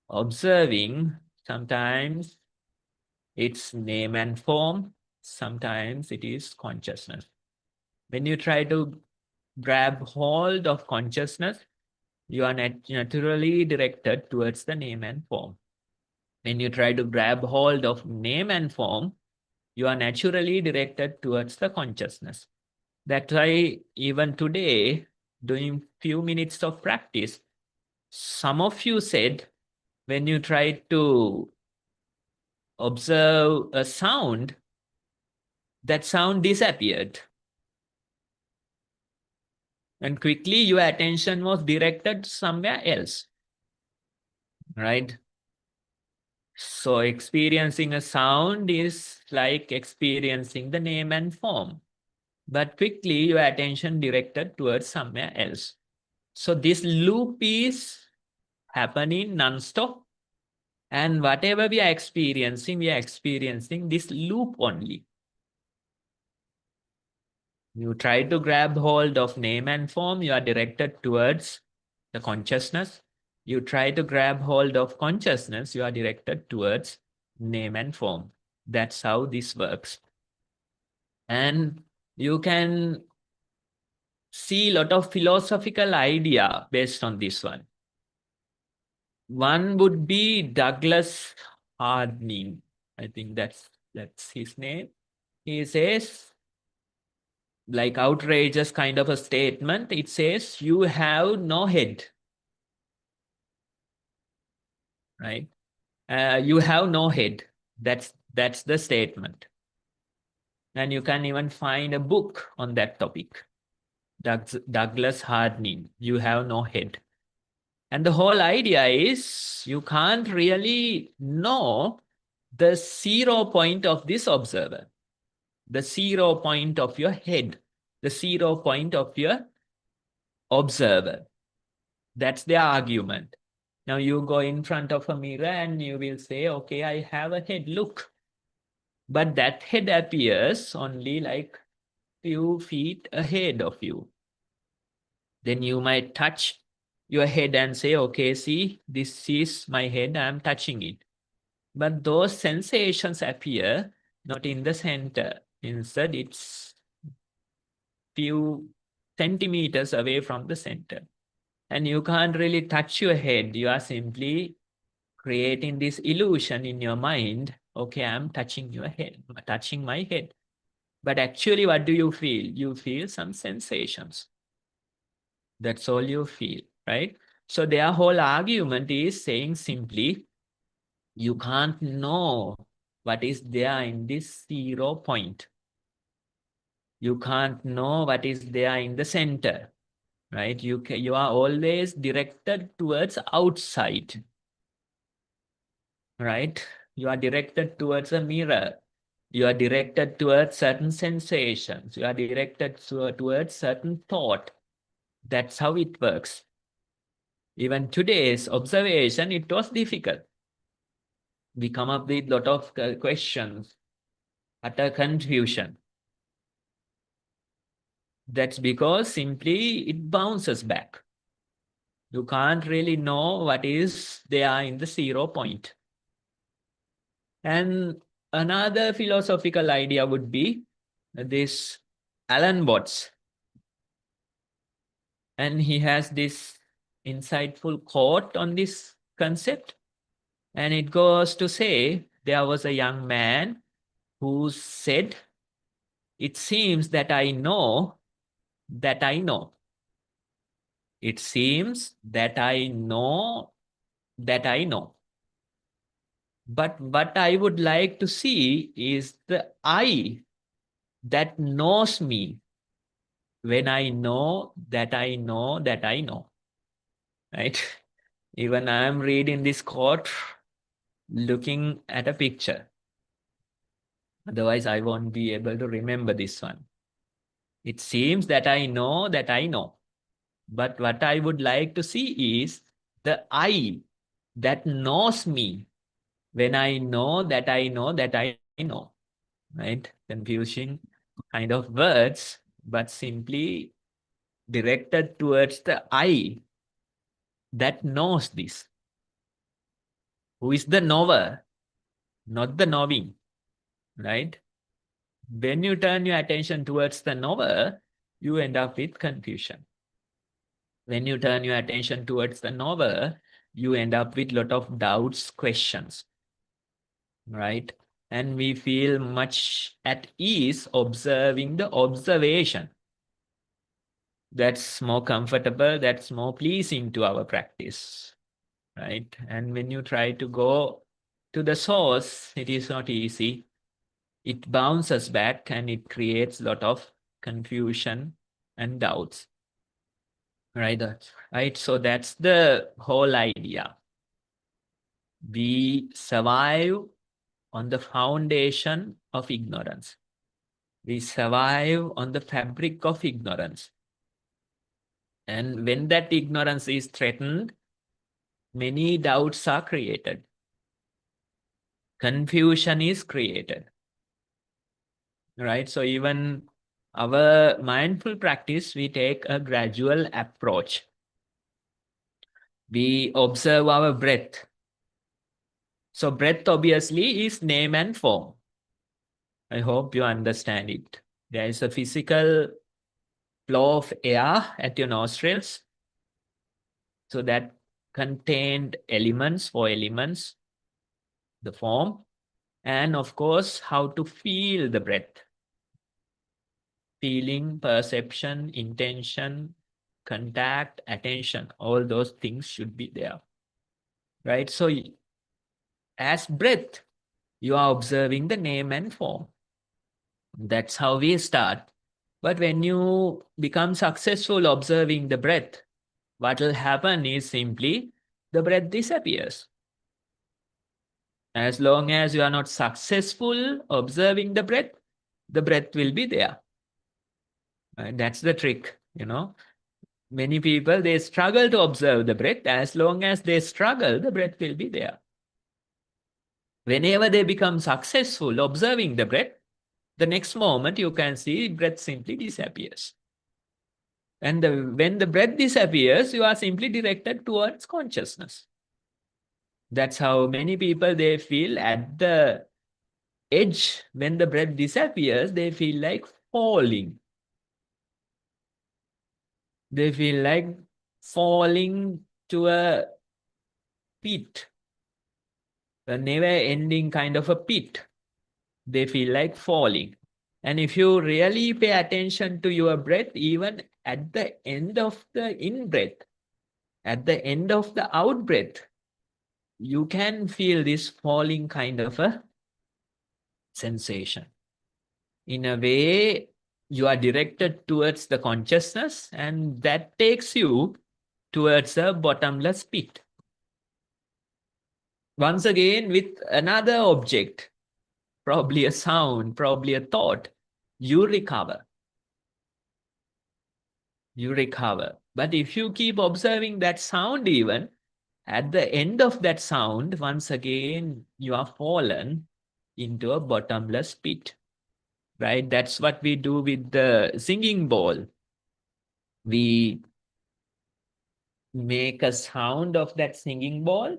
observing. Sometimes it's name and form. Sometimes it is consciousness. When you try to grab hold of consciousness, you are naturally directed towards the name and form. When you try to grab hold of name and form, you are naturally directed towards the consciousness. That's why even today, doing few minutes of practice, some of you said when you try to observe a sound, that sound disappeared. And quickly your attention was directed somewhere else, right? So experiencing a sound is like experiencing the name and form, but quickly your attention directed towards somewhere else. So this loop is happening non-stop, and whatever we are experiencing this loop only. You try to grab hold of name and form, you are directed towards the consciousness. You try to grab hold of consciousness, you are directed towards name and form. That's how this works. And you can see a lot of philosophical idea based on this one. One would be Douglas Harding. I think that's his name. He says, like outrageous kind of a statement. It says, you have no head. Right? You have no head. That's the statement. And you can even find a book on that topic. Douglas Harding, you have no head. And the whole idea is you can't really know the 0 point of this observer, the 0 point of your head, the 0 point of your observer. That's the argument. Now you go in front of a mirror and you will say, okay, I have a head, look. But that head appears only like few feet ahead of you. Then you might touch your head and say, okay, see, this is my head, I'm touching it. But those sensations appear not in the center. Instead, it's few centimeters away from the center. And you can't really touch your head. You are simply creating this illusion in your mind. Okay, I'm touching your head, touching my head. But actually, what do you feel? You feel some sensations. That's all you feel, right? So their whole argument is saying simply, you can't know what is there in this 0 point. You can't know what is there in the center, right? You are always directed towards outside, right? You are directed towards a mirror. You are directed towards certain sensations. You are directed towards certain thought. That's how it works. Even today's observation, it was difficult. we come up with a lot of questions, utter confusion. That's because simply it bounces back. You can't really know what is there in the 0 point. And another philosophical idea would be this Alan Watts. And he has this insightful quote on this concept. And it goes to say, there was a young man who said, "It seems that I know that I know. It seems that I know that I know. But what I would like to see is the I that knows me when I know that I know that I know." Right? Even I am reading this quote looking at a picture. Otherwise, I won't be able to remember this one. It seems that I know that I know. But what I would like to see is the I that knows me when I know that I know that I know. Right? Confusing kind of words, but simply directed towards the I that knows this. Who is the knower, not the knowing. Right? When you turn your attention towards the knower, you end up with confusion. When you turn your attention towards the knower, you end up with a lot of doubts, questions, right? And we feel much at ease observing the observation. That's more comfortable, that's more pleasing to our practice, right? And when you try to go to the source, it is not easy. It bounces back and it creates a lot of confusion and doubts. Right. So that's the whole idea. We survive on the foundation of ignorance. We survive on the fabric of ignorance. And when that ignorance is threatened, many doubts are created. Confusion is created. Right. So even our mindful practice, we take a gradual approach. We observe our breath. So breath obviously is name and form. I hope you understand it. There is a physical flow of air at your nostrils. So that contained elements, 4 elements, the form, and of course, how to feel the breath. Feeling, perception, intention, contact, attention, all those things should be there. Right? So as breath, you are observing the name and form. That's how we start. But when you become successful observing the breath, what will happen is simply the breath disappears. As long as you are not successful observing the breath will be there. That's the trick, you know. Many people, they struggle to observe the breath. As long as they struggle, the breath will be there. Whenever they become successful observing the breath, the next moment you can see breath simply disappears. And when the breath disappears, you are simply directed towards consciousness. That's how many people, they feel at the edge. When the breath disappears, they feel like falling. They feel like falling to a pit, a never-ending kind of a pit. They feel like falling. And if you really pay attention to your breath, even at the end of the in-breath, at the end of the out-breath, you can feel this falling kind of a sensation. In a way, you are directed towards the consciousness, and that takes you towards a bottomless pit. Once again, with another object, probably a sound, probably a thought, you recover. You recover. But if you keep observing that sound even, At the end of that sound, once again, you are fallen into a bottomless pit, right? That's what we do with the singing bowl. We make a sound of that singing bowl.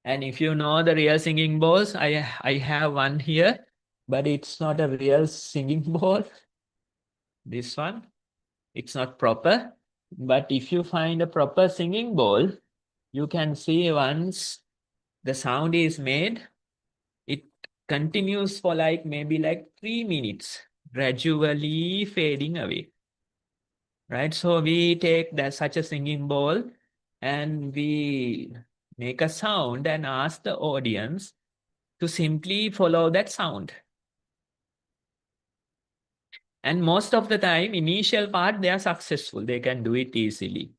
And if you know the real singing bowls, I have one here, but it's not a real singing bowl. This one, it's not proper. But if you find a proper singing bowl, you can see once the sound is made, it continues for like maybe like 3 minutes, gradually fading away. Right? So we take that such a singing bowl and we make a sound and ask the audience to simply follow that sound. And most of the time, initial part, they are successful. They can do it easily.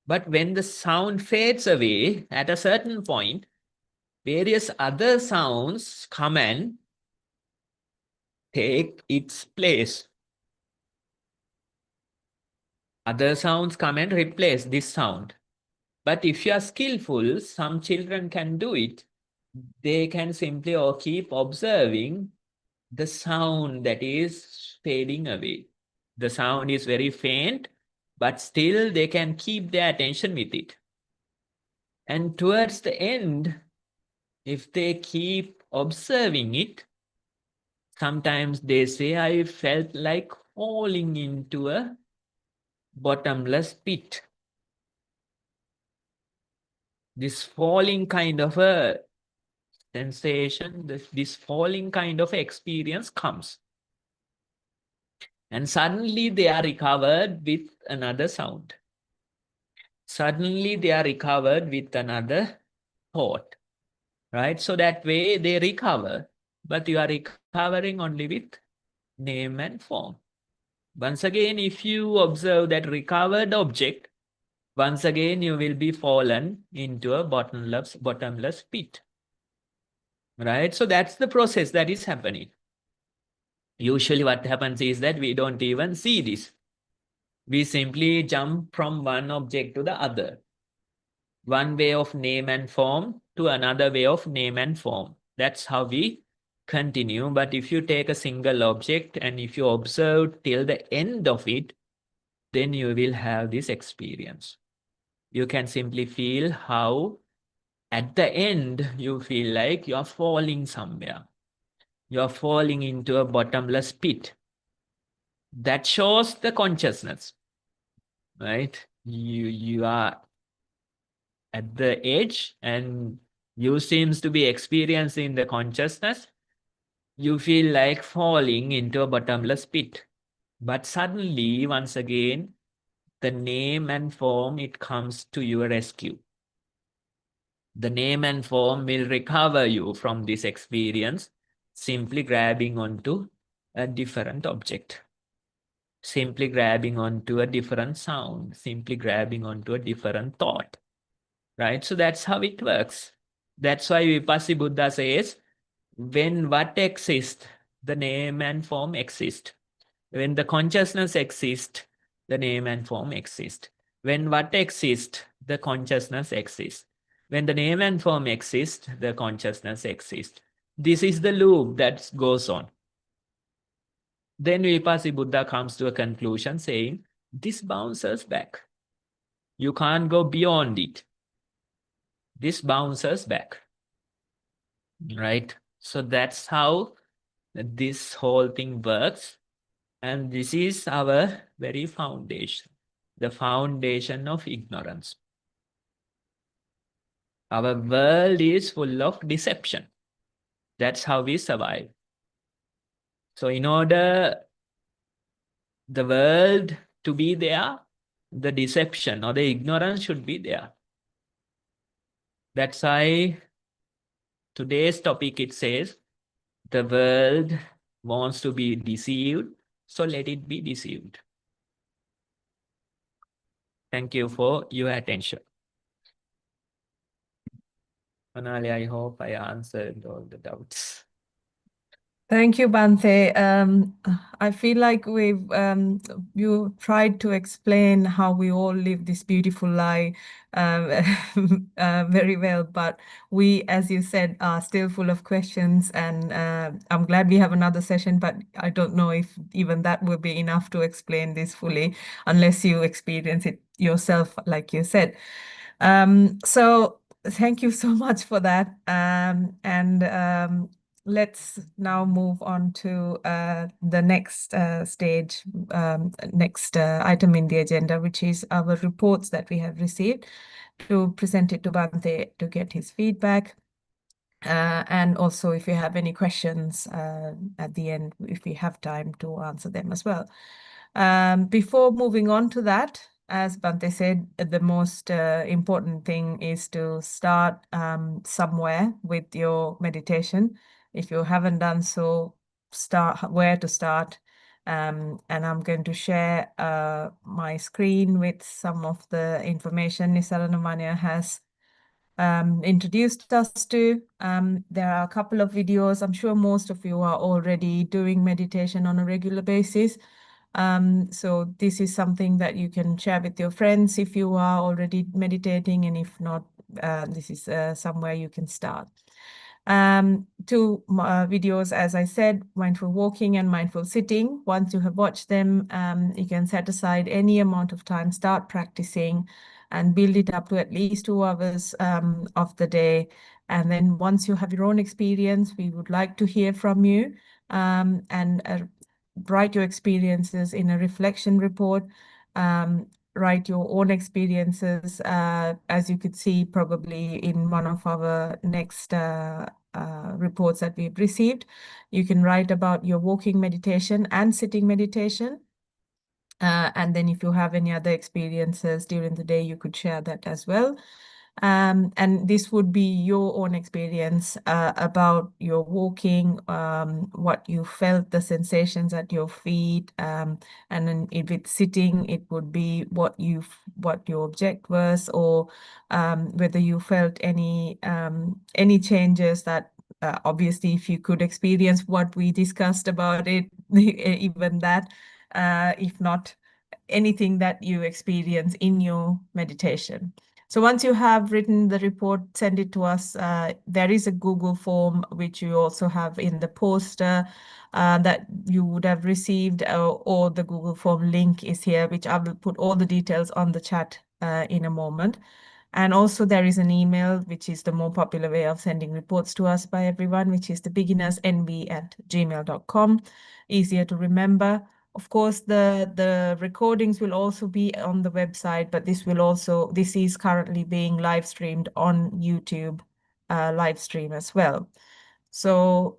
But when the sound fades away at a certain point, various other sounds come and take its place. Other sounds come and replace this sound. But if you are skillful, some children can do it. They can simply or keep observing the sound that is fading away. The sound is very faint, but still they can keep their attention with it. And towards the end, if they keep observing it, sometimes they say, I felt like falling into a bottomless pit. This falling kind of a sensation, this falling kind of experience comes. And suddenly they are recovered with another sound. Suddenly they are recovered with another thought, right? So that way they recover, but you are recovering only with name and form. Once again, if you observe that recovered object, once again you will be fallen into a bottomless pit, right? So that's the process that is happening. Usually what happens is that we don't even see this. We simply jump from one object to the other. One way of name and form to another way of name and form. That's how we continue. But if you take a single object and if you observe till the end of it, then you will have this experience. You can simply feel how at the end you feel like you're falling somewhere. You're falling into a bottomless pit. That shows the consciousness, right? You are at the edge and you seems to be experiencing the consciousness. You feel like falling into a bottomless pit. But suddenly, once again, the name and form, it comes to your rescue. The name and form will recover you from this experience, simply grabbing onto a different object. Simply grabbing onto a different sound, simply grabbing onto a different thought, right? So that's how it works. That's why Vipassi Buddha says, when what exists, the name and form exist. When the consciousness exists, the name and form exist. When what exists, the consciousness exists. When the name and form exist, the consciousness exists. This is the loop that goes on. Then Vipassi Buddha comes to a conclusion saying, this bounces back. You can't go beyond it. This bounces back, right? So that's how this whole thing works. And this is our very foundation, the foundation of ignorance. Our world is full of deception. That's how we survive. So in order the world to be there, the deception or the ignorance should be there. That's why today's topic, it says, the world wants to be deceived, so let it be deceived. Thank you for your attention. Manali, I hope I answered all the doubts. Thank you, Bante. I feel like you tried to explain how we all live this beautiful life very well, but we, as you said, are still full of questions, and I'm glad we have another session, but I don't know if even that will be enough to explain this fully, unless you experience it yourself, like you said. So thank you so much for that. Let's now move on to the next stage, next item in the agenda, which is our reports that we have received, to present it to Bante to get his feedback. And also, if you have any questions at the end, if we have time to answer them as well. Before moving on to that, as Bante said, the most important thing is to start somewhere with your meditation. If you haven't done so, start where to start. And I'm going to share my screen with some of the information Nisarana has introduced us to. There are a couple of videos. I'm sure most of you are already doing meditation on a regular basis. So this is something that you can share with your friends if you are already meditating, and if not, this is somewhere you can start. Two videos, as I said, mindful walking and mindful sitting. Once you have watched them, you can set aside any amount of time, start practicing, and build it up to at least 2 hours of the day. And then once you have your own experience, we would like to hear from you, and write your experiences in a reflection report. Write your own experiences, as you could see probably in one of our next reports that we've received. You can write about your walking meditation and sitting meditation. And then if you have any other experiences during the day, you could share that as well. And this would be your own experience about your walking, what you felt, the sensations at your feet, and then if it's sitting, it would be what your object was, or whether you felt any changes that. Obviously, if you could experience what we discussed about it, even that, if not anything that you experience in your meditation. So once you have written the report, send it to us. There is a Google form, which you also have in the poster that you would have received, or the Google form link is here, which I will put all the details on the chat in a moment. And also there is an email, which is the more popular way of sending reports to us by everyone, which is thebeginnersnv@gmail.com. Easier to remember. Of course, the recordings will also be on the website, but this is currently being live streamed on YouTube live stream as well. So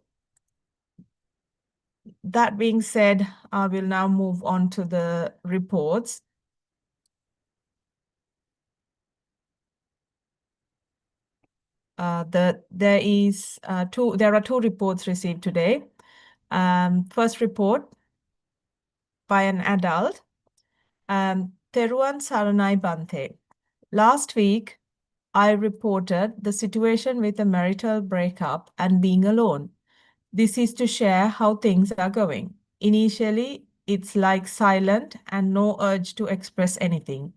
that being said, I will now move on to the reports. There are two reports received today. First report by an adult. Teruan Saranai Bante. Last week, I reported the situation with a marital breakup and being alone. This is to share how things are going. Initially, it's like silent and no urge to express anything.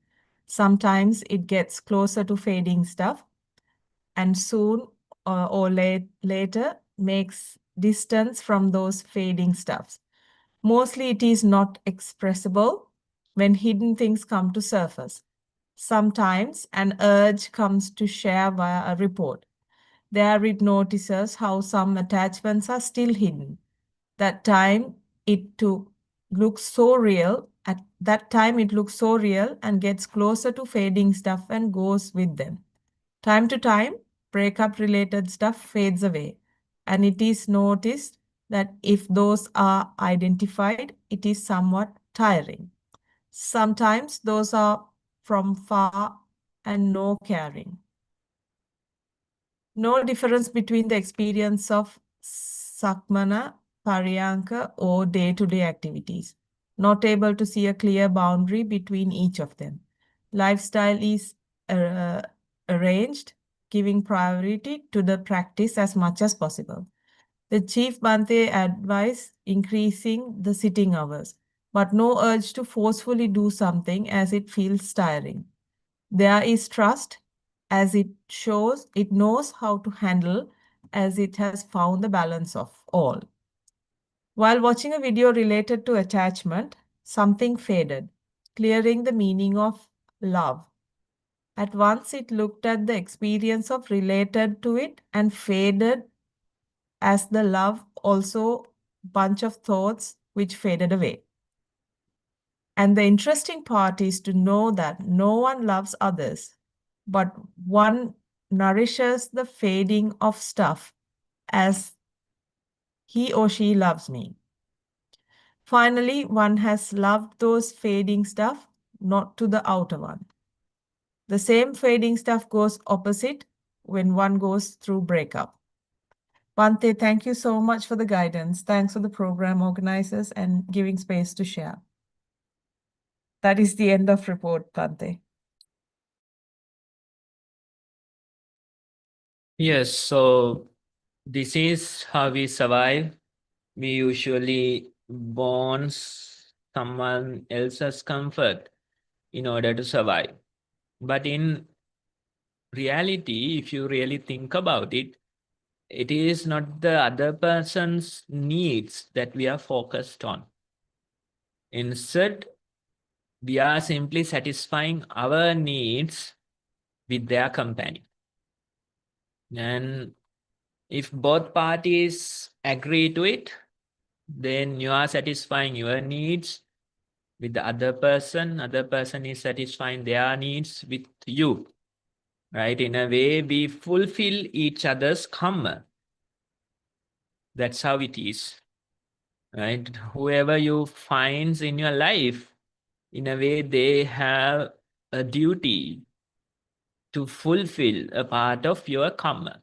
Sometimes it gets closer to fading stuff, and soon or later makes distance from those fading stuffs. Mostly it is not expressible when hidden things come to surface. Sometimes an urge comes to share via a report. There it notices how some attachments are still hidden. That time it looks so real. At that time it looks so real and gets closer to fading stuff and goes with them. Time to time, breakup related stuff fades away, and it is noticed that if those are identified, it is somewhat tiring. Sometimes those are from far and no caring. No difference between the experience of Sakmana, Pariyanka, or day-to-day activities. Not able to see a clear boundary between each of them. Lifestyle is arranged, giving priority to the practice as much as possible. The chief Bhante advised increasing the sitting hours, but no urge to forcefully do something as it feels tiring. There is trust as it shows it knows how to handle as it has found the balance of all. While watching a video related to attachment, something faded, clearing the meaning of love. At once it looked at the experience of related to it and faded as the love also bunch of thoughts which faded away. And the interesting part is to know that no one loves others, but one nourishes the fading of stuff as he or she loves me. Finally, one has loved those fading stuff, not to the outer one. The same fading stuff goes opposite when one goes through breakup. Bhante, thank you so much for the guidance. Thanks for the program organizers and giving space to share. That is the end of report, Bhante. Yes, so this is how we survive. We usually want someone else's comfort in order to survive. But in reality, if you really think about it, it is not the other person's needs that we are focused on. Instead, we are simply satisfying our needs with their company. And if both parties agree to it, then you are satisfying your needs with the other person is satisfying their needs with you, right? In a way, we fulfill each other's karma. That's how it is, right? Whoever you find in your life, in a way, they have a duty to fulfill a part of your karma.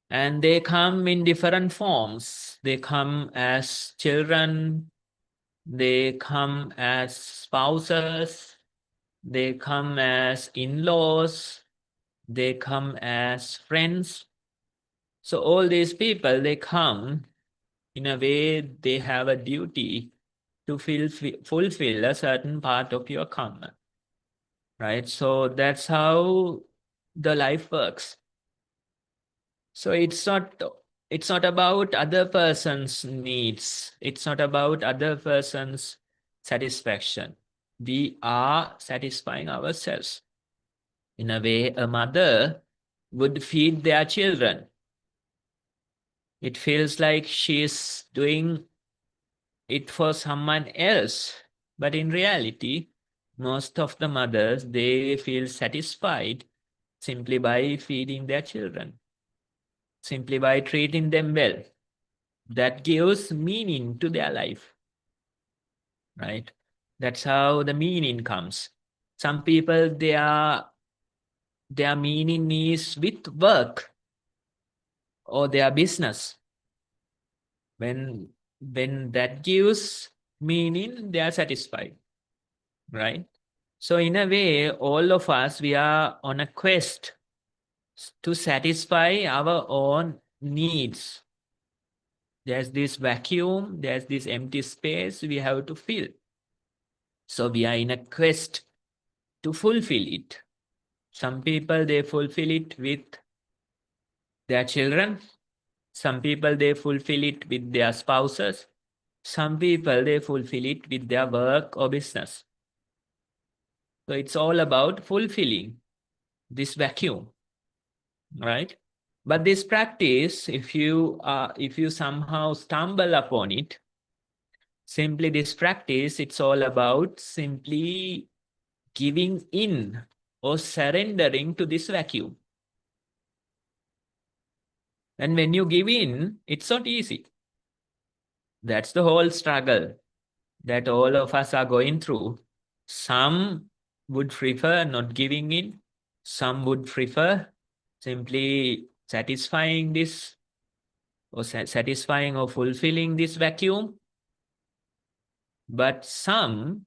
And they come in different forms. They come as children, they come as spouses, they come as in-laws, they come as friends. So all these people, they come in a way, they have a duty to fulfill a certain part of your karma, right? So that's how the life works. So it's not about other person's needs. It's not about other person's satisfaction. We are satisfying ourselves. In a way, a mother would feed their children. It feels like she's doing it for someone else. But in reality, most of the mothers, they feel satisfied simply by feeding their children, simply by treating them well. That gives meaning to their life, right? That's how the meaning comes. Some people, their meaning is with work or their business. When that gives meaning, they are satisfied, right? So in a way, all of us, we are on a quest to satisfy our own needs. There's this vacuum, there's this empty space we have to fill. So we are in a quest to fulfill it. Some people, they fulfill it with their children. Some people, they fulfill it with their spouses. Some people, they fulfill it with their work or business. So it's all about fulfilling this vacuum, right? But this practice, if you somehow stumble upon it, simply this practice, it's all about simply giving in or surrendering to this vacuum. And when you give in, it's not easy. That's the whole struggle that all of us are going through. Some would prefer not giving in. Some would prefer simply satisfying this or satisfying or fulfilling this vacuum. But some,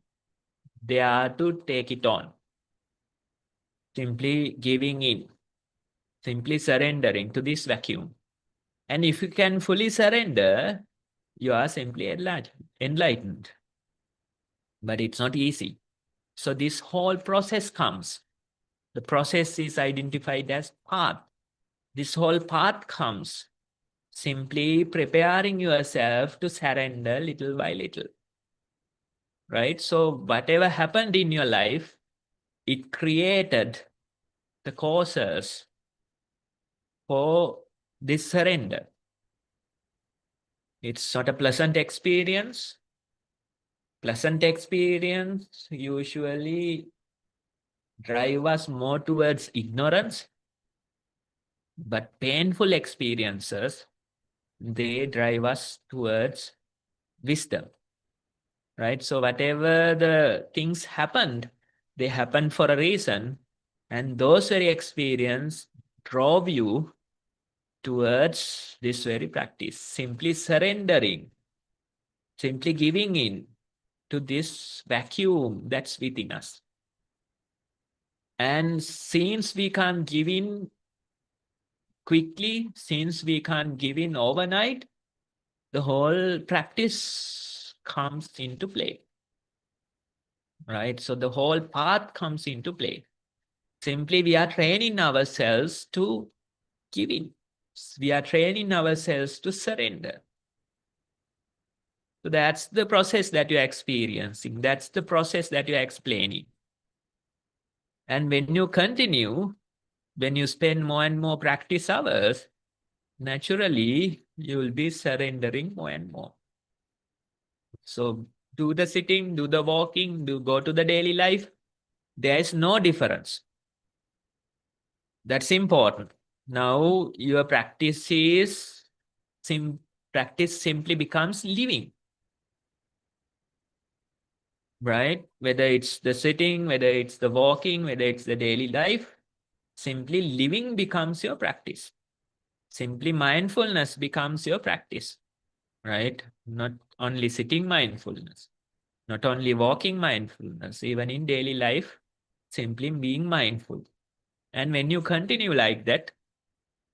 they are to take it on. Simply giving in, simply surrendering to this vacuum. And if you can fully surrender, you are simply enlightened. But it's not easy. So this whole process comes. The process is identified as path. This whole path comes simply preparing yourself to surrender little by little. Right? So whatever happened in your life, it created the causes for this surrender. It's not a pleasant experience. Pleasant experience usually drive us more towards ignorance, but painful experiences, they drive us towards wisdom, right? So whatever the things happened, they happened for a reason, and those very experience drove you towards this very practice, simply surrendering, simply giving in to this vacuum that's within us. And since we can't give in quickly, since we can't give in overnight, the whole practice comes into play, right? So the whole path comes into play. Simply we are training ourselves to give in. We are training ourselves to surrender. So that's the process that you're experiencing. That's the process that you're explaining. And when you continue, when you spend more and more practice hours, naturally, you will be surrendering more and more. So do the sitting, do the walking, go to the daily life. There is no difference. That's important. Now your practice is, practice simply becomes living. Right? Whether it's the sitting, whether it's the walking, whether it's the daily life, simply living becomes your practice. Simply mindfulness becomes your practice, right? Not only sitting mindfulness, not only walking mindfulness, even in daily life, simply being mindful. And when you continue like that,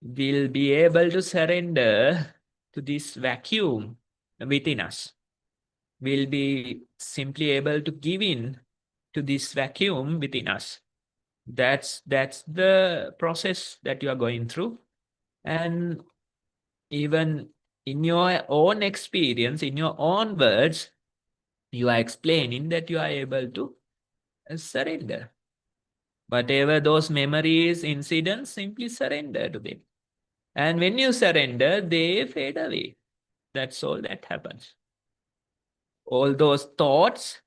we'll be able to surrender to this vacuum within us. We'll be simply able to give in to this vacuum within us. That's the process that you are going through. And even in your own experience, in your own words, you are explaining that you are able to surrender. Whatever those memories, incidents, simply surrender to them. And when you surrender, they fade away. That's all that happens. All those thoughts,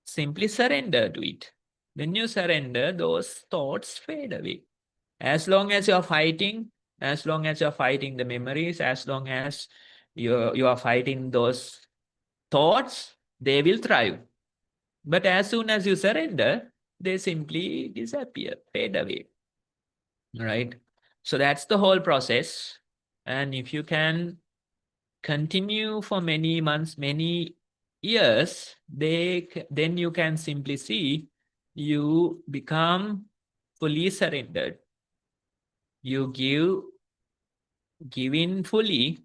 simply surrender to it. When you surrender, those thoughts fade away. As long as you're fighting, as long as you're fighting the memories, as long as you are fighting those thoughts, they will thrive. But as soon as you surrender, they simply disappear, fade away. Right? So that's the whole process. And if you can continue for many months, many years, then you can simply see you become fully surrendered. You give in fully,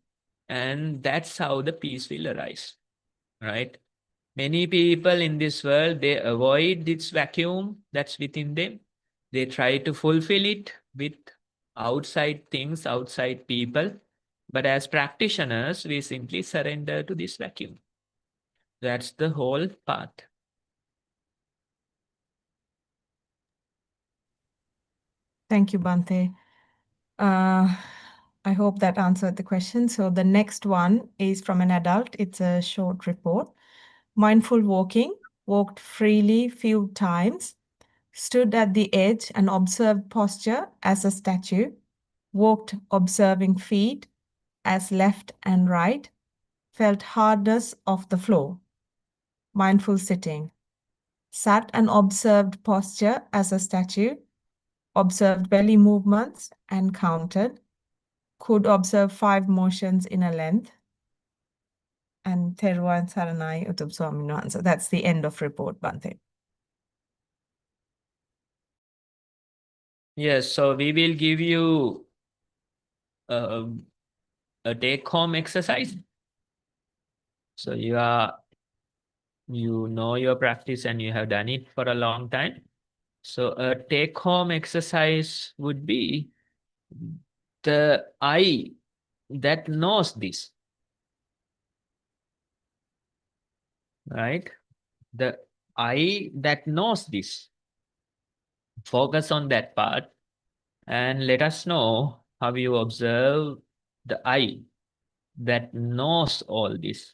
and that's how the peace will arise, right? Many people in this world, they avoid this vacuum that's within them. They try to fulfill it with outside things, outside people. But as practitioners, we simply surrender to this vacuum. That's the whole path. Thank you, Bhante. I hope that answered the question. So the next one is from an adult. It's a short report. Mindful walking, walked freely few times, stood at the edge and observed posture as a statue, walked observing feet as left and right, felt hardness of the floor. Mindful sitting. Sat and observed posture as a statue, observed belly movements and counted, could observe 5 motions in a length. And Teruan Saranai Utub Swamini Wahanse. That's the end of report, Bhante. Yes, so we will give you a take-home exercise. So you know your practice and you have done it for a long time. So a take-home exercise would be the I that knows this, right? The I that knows this. Focus on that part and let us know how you observe the I that knows all this.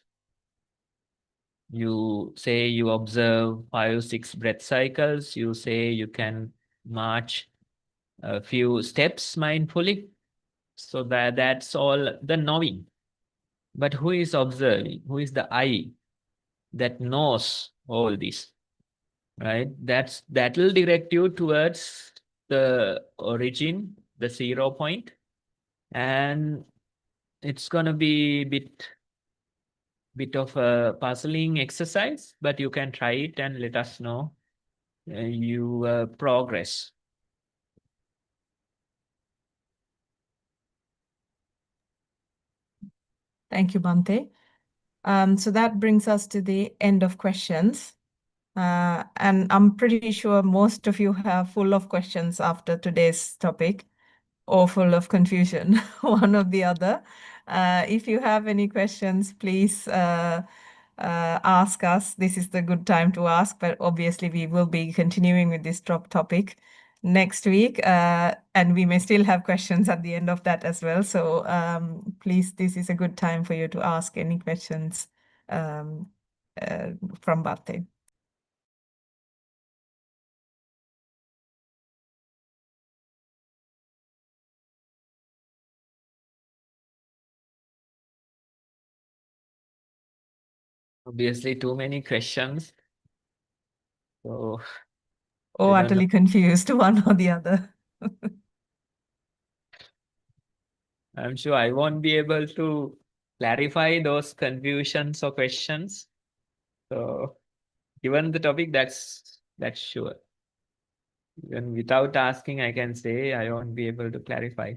You say you observe 5-6 breath cycles. You say you can march a few steps mindfully. So that's all the knowing. But who is observing? Who is the I that knows all this? Right? That'll direct you towards the origin, the 0 point. And it's gonna be bit of a puzzling exercise, but you can try it and let us know your progress. Thank you, Bhante. So that brings us to the end of questions. And I'm pretty sure most of you have full of questions after today's topic, or full of confusion, one or the other. If you have any questions, please ask us. This is the good time to ask, but obviously we will be continuing with this topic next week, and we may still have questions at the end of that as well. So please, this is a good time for you to ask any questions from Bhante. Obviously, too many questions. So Or I don't utterly confused, one or the other. I'm sure I won't be able to clarify those confusions or questions. So given the topic, that's sure. Even without asking, I can say I won't be able to clarify.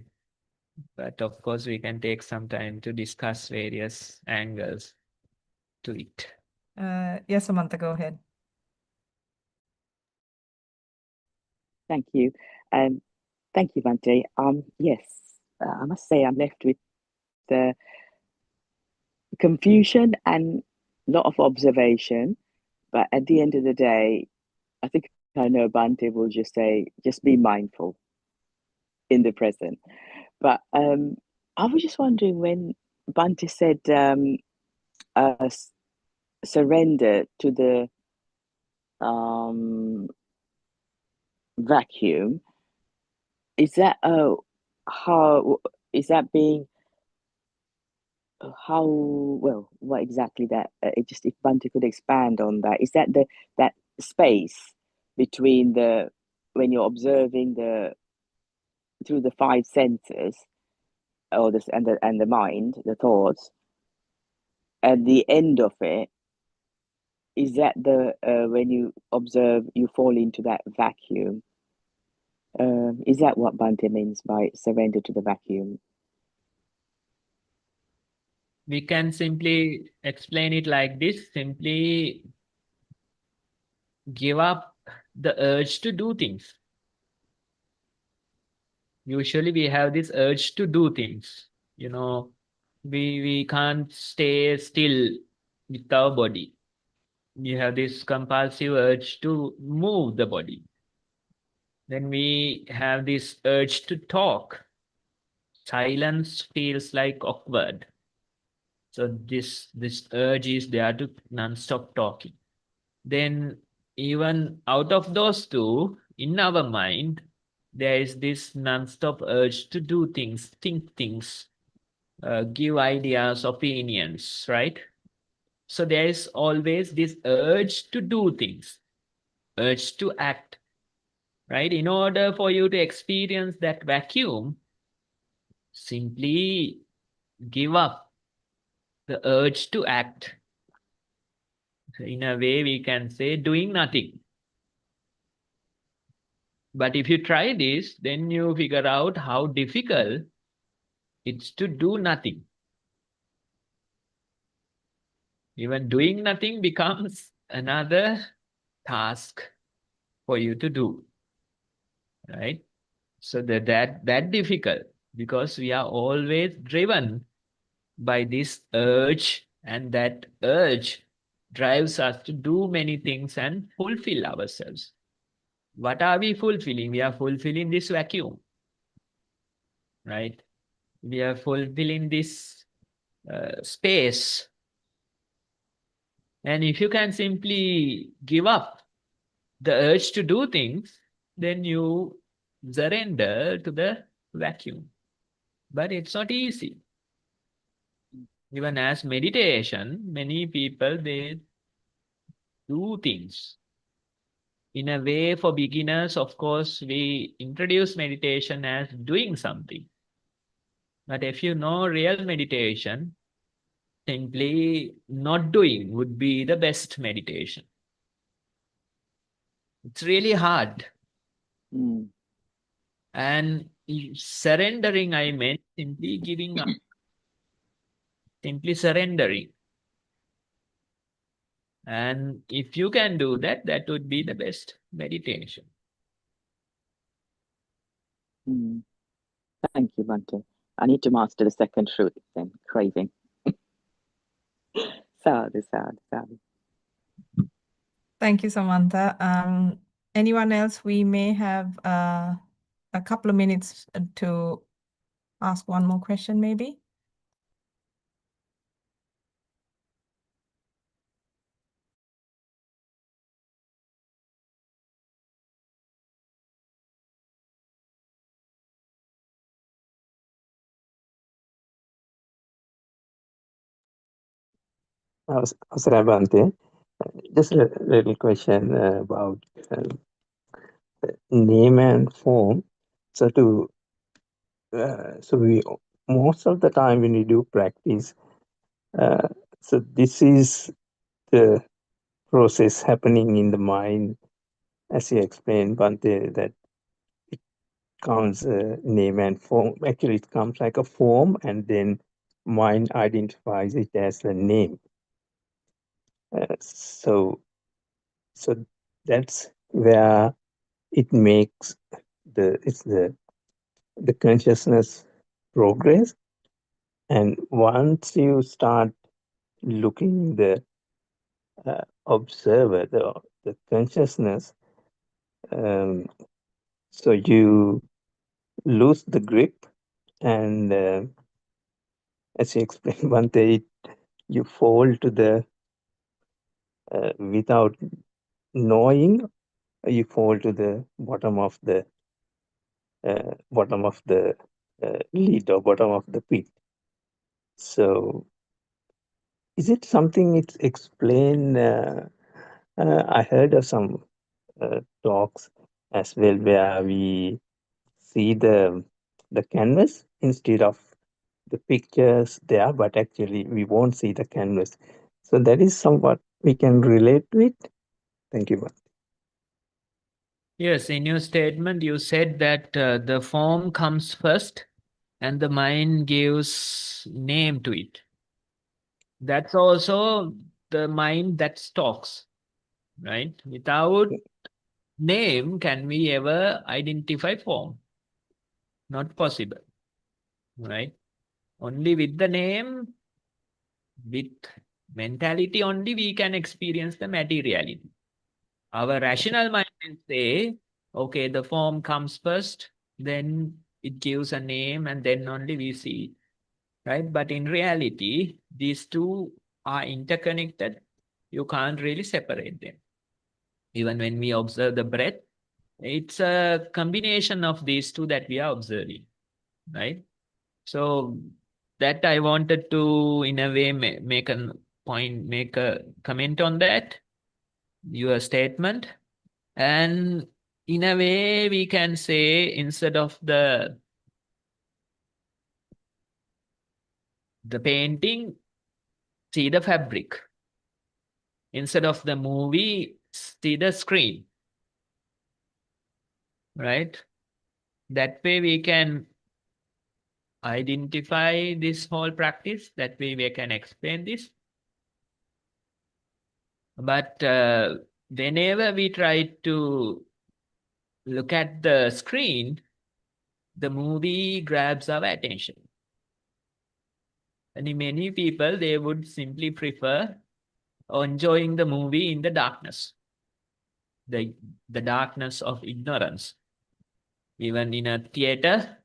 But of course, we can take some time to discuss various angles to it. Yes, Samantha, go ahead. Thank you. Thank you, Bhante. Yes, I must say I'm left with the confusion and a lot of observation. But at the end of the day, I think I know Bhante will just say, just be mindful in the present. But I was just wondering when Bhante said surrender to the vacuum, is that how is that being how well what exactly that it just if Bhante could expand on that, is that that space between the when you're observing the through the 5 senses or this and the mind, the thoughts, at the end of it, is that the when you observe you fall into that vacuum? Is that what Bhante means by surrender to the vacuum? We can simply explain it like this: simply give up the urge to do things. Usually we have this urge to do things. You know, we can't stay still with our body. You have this compulsive urge to move the body. Then we have this urge to talk. Silence feels like awkward. So this urge is there to non-stop talking. Then even out of those two, in our mind, there is this non-stop urge to do things, think things, give ideas, opinions, right? So there is always this urge to do things, urge to act, right? In order for you to experience that vacuum, simply give up the urge to act. In a way, we can say doing nothing. But if you try this, then you figure out how difficult it's to do nothing. Even doing nothing becomes another task for you to do, right? So that difficult, because we are always driven by this urge, and that urge drives us to do many things and fulfill ourselves. What are we fulfilling? We are fulfilling this vacuum, right? We are fulfilling this space. And if you can simply give up the urge to do things, then you surrender to the vacuum. But it's not easy. Even as meditation, many people, they do things. In a way, for beginners, of course, we introduce meditation as doing something. But if you know real meditation, simply not doing would be the best meditation. It's really hard. Mm. And surrendering, I meant simply giving up, simply surrendering. And if you can do that, that would be the best meditation. Mm. Thank you, Bhante. I need to master the second truth then, craving. Sadhu, sadhu, sadhu. Thank you, Samantha. Anyone else? We may have a couple of minutes to ask one more question, maybe. Pasala Bhante, just a little question about name and form. So we most of the time when we do practice, so this is the process happening in the mind, as you explained, Bhante, that it comes name and form. Actually, it comes like a form, and then mind identifies it as a name. So that's where it makes the consciousness progress. And once you start looking the observer, the consciousness, so you lose the grip, and as you explained, Bhante, you fall to the without knowing, you fall to the bottom of the lid or bottom of the pit. So, is it something it's explained? I heard of some talks as well where we see the canvas instead of the pictures there, but actually we won't see the canvas. So that is somewhat we can relate to it. Thank you. Yes, in your statement, you said that the form comes first and the mind gives name to it. That's also the mind that talks, right? Without name, can we ever identify form? Not possible, right? Only with the name, with mentality only, we can experience the materiality. Our rational mind will say, okay, the form comes first, then it gives a name, and then only we see, right? But in reality, these two are interconnected. You can't really separate them. Even when we observe the breath, it's a combination of these two that we are observing, right? So that I wanted to, in a way, make a point, make a comment on that, your statement. And in a way, we can say, instead of the painting, see the fabric. Instead of the movie, see the screen, right? That way we can identify this whole practice. That way we can explain this. But whenever we try to look at the screen, the movie grabs our attention. And many people, they would simply prefer enjoying the movie in the darkness, the darkness of ignorance. Even in a theater,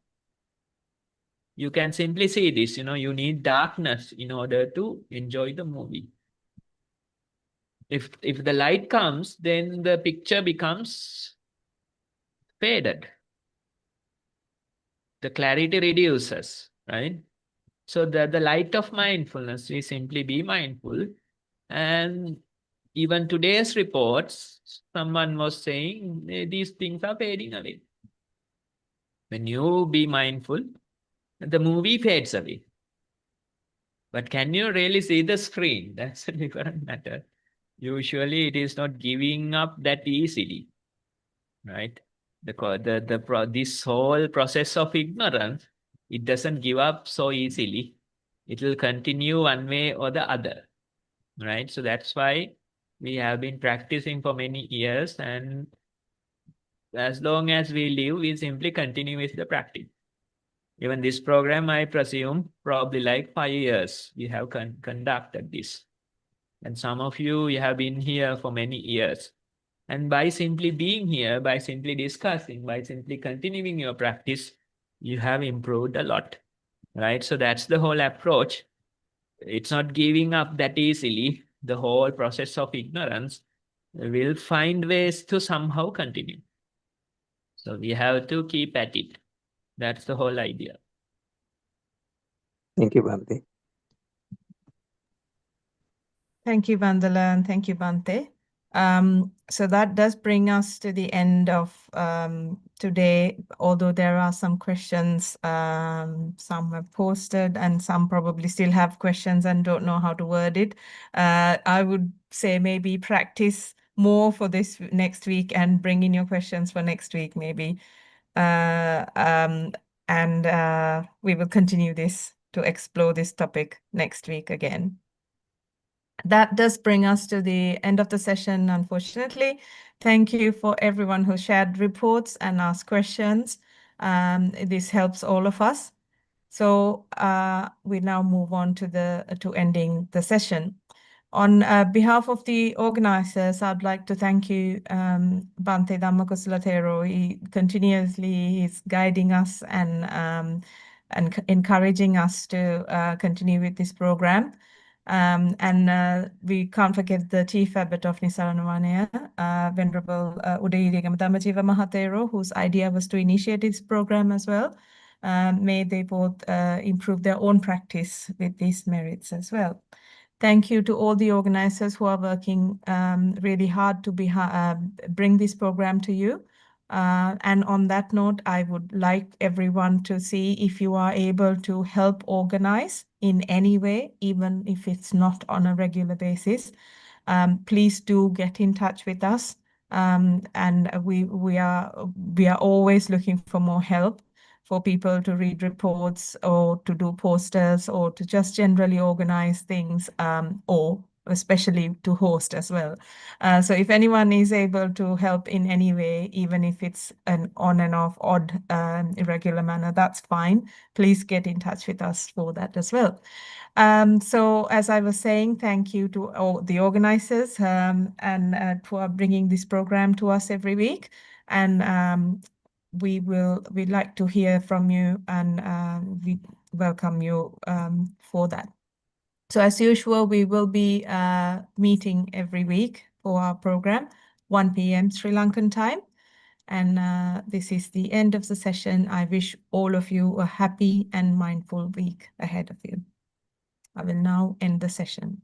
you can simply see this, you need darkness in order to enjoy the movie. If the light comes, then the picture becomes faded. The clarity reduces, right? So the light of mindfulness is simply be mindful. And even today's reports, someone was saying these things are fading away. When you be mindful, the movie fades away. But can you really see the screen? That's a different matter. Usually it is not giving up that easily, right? This whole process of ignorance, it doesn't give up so easily. It will continue one way or the other, right? So that's why we have been practicing for many years, and as long as we live, we simply continue with the practice. Even this program, I presume, probably like 5 years we have conducted this. And some of you have been here for many years. And by simply being here, by simply discussing, by simply continuing your practice, you have improved a lot, right? So that's the whole approach. It's not giving up that easily. The whole process of ignorance will find ways to somehow continue. So we have to keep at it. That's the whole idea. Thank you, Bhante. Thank you, Vandala, and thank you, Bhante. So that does bring us to the end of today, although there are some questions, some have posted and some probably still have questions and don't know how to word it. I would say maybe practice more for this next week and bring in your questions for next week, maybe. And we will continue this to explore this topic next week again. That does bring us to the end of the session, unfortunately. Thank you for everyone who shared reports and asked questions. This helps all of us. So we now move on to ending the session. On behalf of the organizers, I'd like to thank you, Bhante Dhammakusalatero. He continuously is guiding us and encouraging us to continue with this program. And we can't forget the chief abbot of Nisaranavanaya, Venerable Udayirigam Dhammajiva Mahatero, whose idea was to initiate this program as well. May they both improve their own practice with these merits as well. Thank you to all the organizers who are working really hard to bring this program to you. And on that note, I would like everyone to see if you are able to help organize in any way, even if it's not on a regular basis. Please do get in touch with us. And we are always looking for more help for people to read reports or to do posters or to just generally organize things, or especially to host as well. So if anyone is able to help in any way, even if it's an on and off, odd, irregular manner, that's fine. Please get in touch with us for that as well. So as I was saying, thank you to all the organizers and for bringing this program to us every week. And we'd like to hear from you, and we welcome you for that. So as usual, we will be meeting every week for our program, 1 p.m. Sri Lankan time. And this is the end of the session. I wish all of you a happy and mindful week ahead of you. I will now end the session.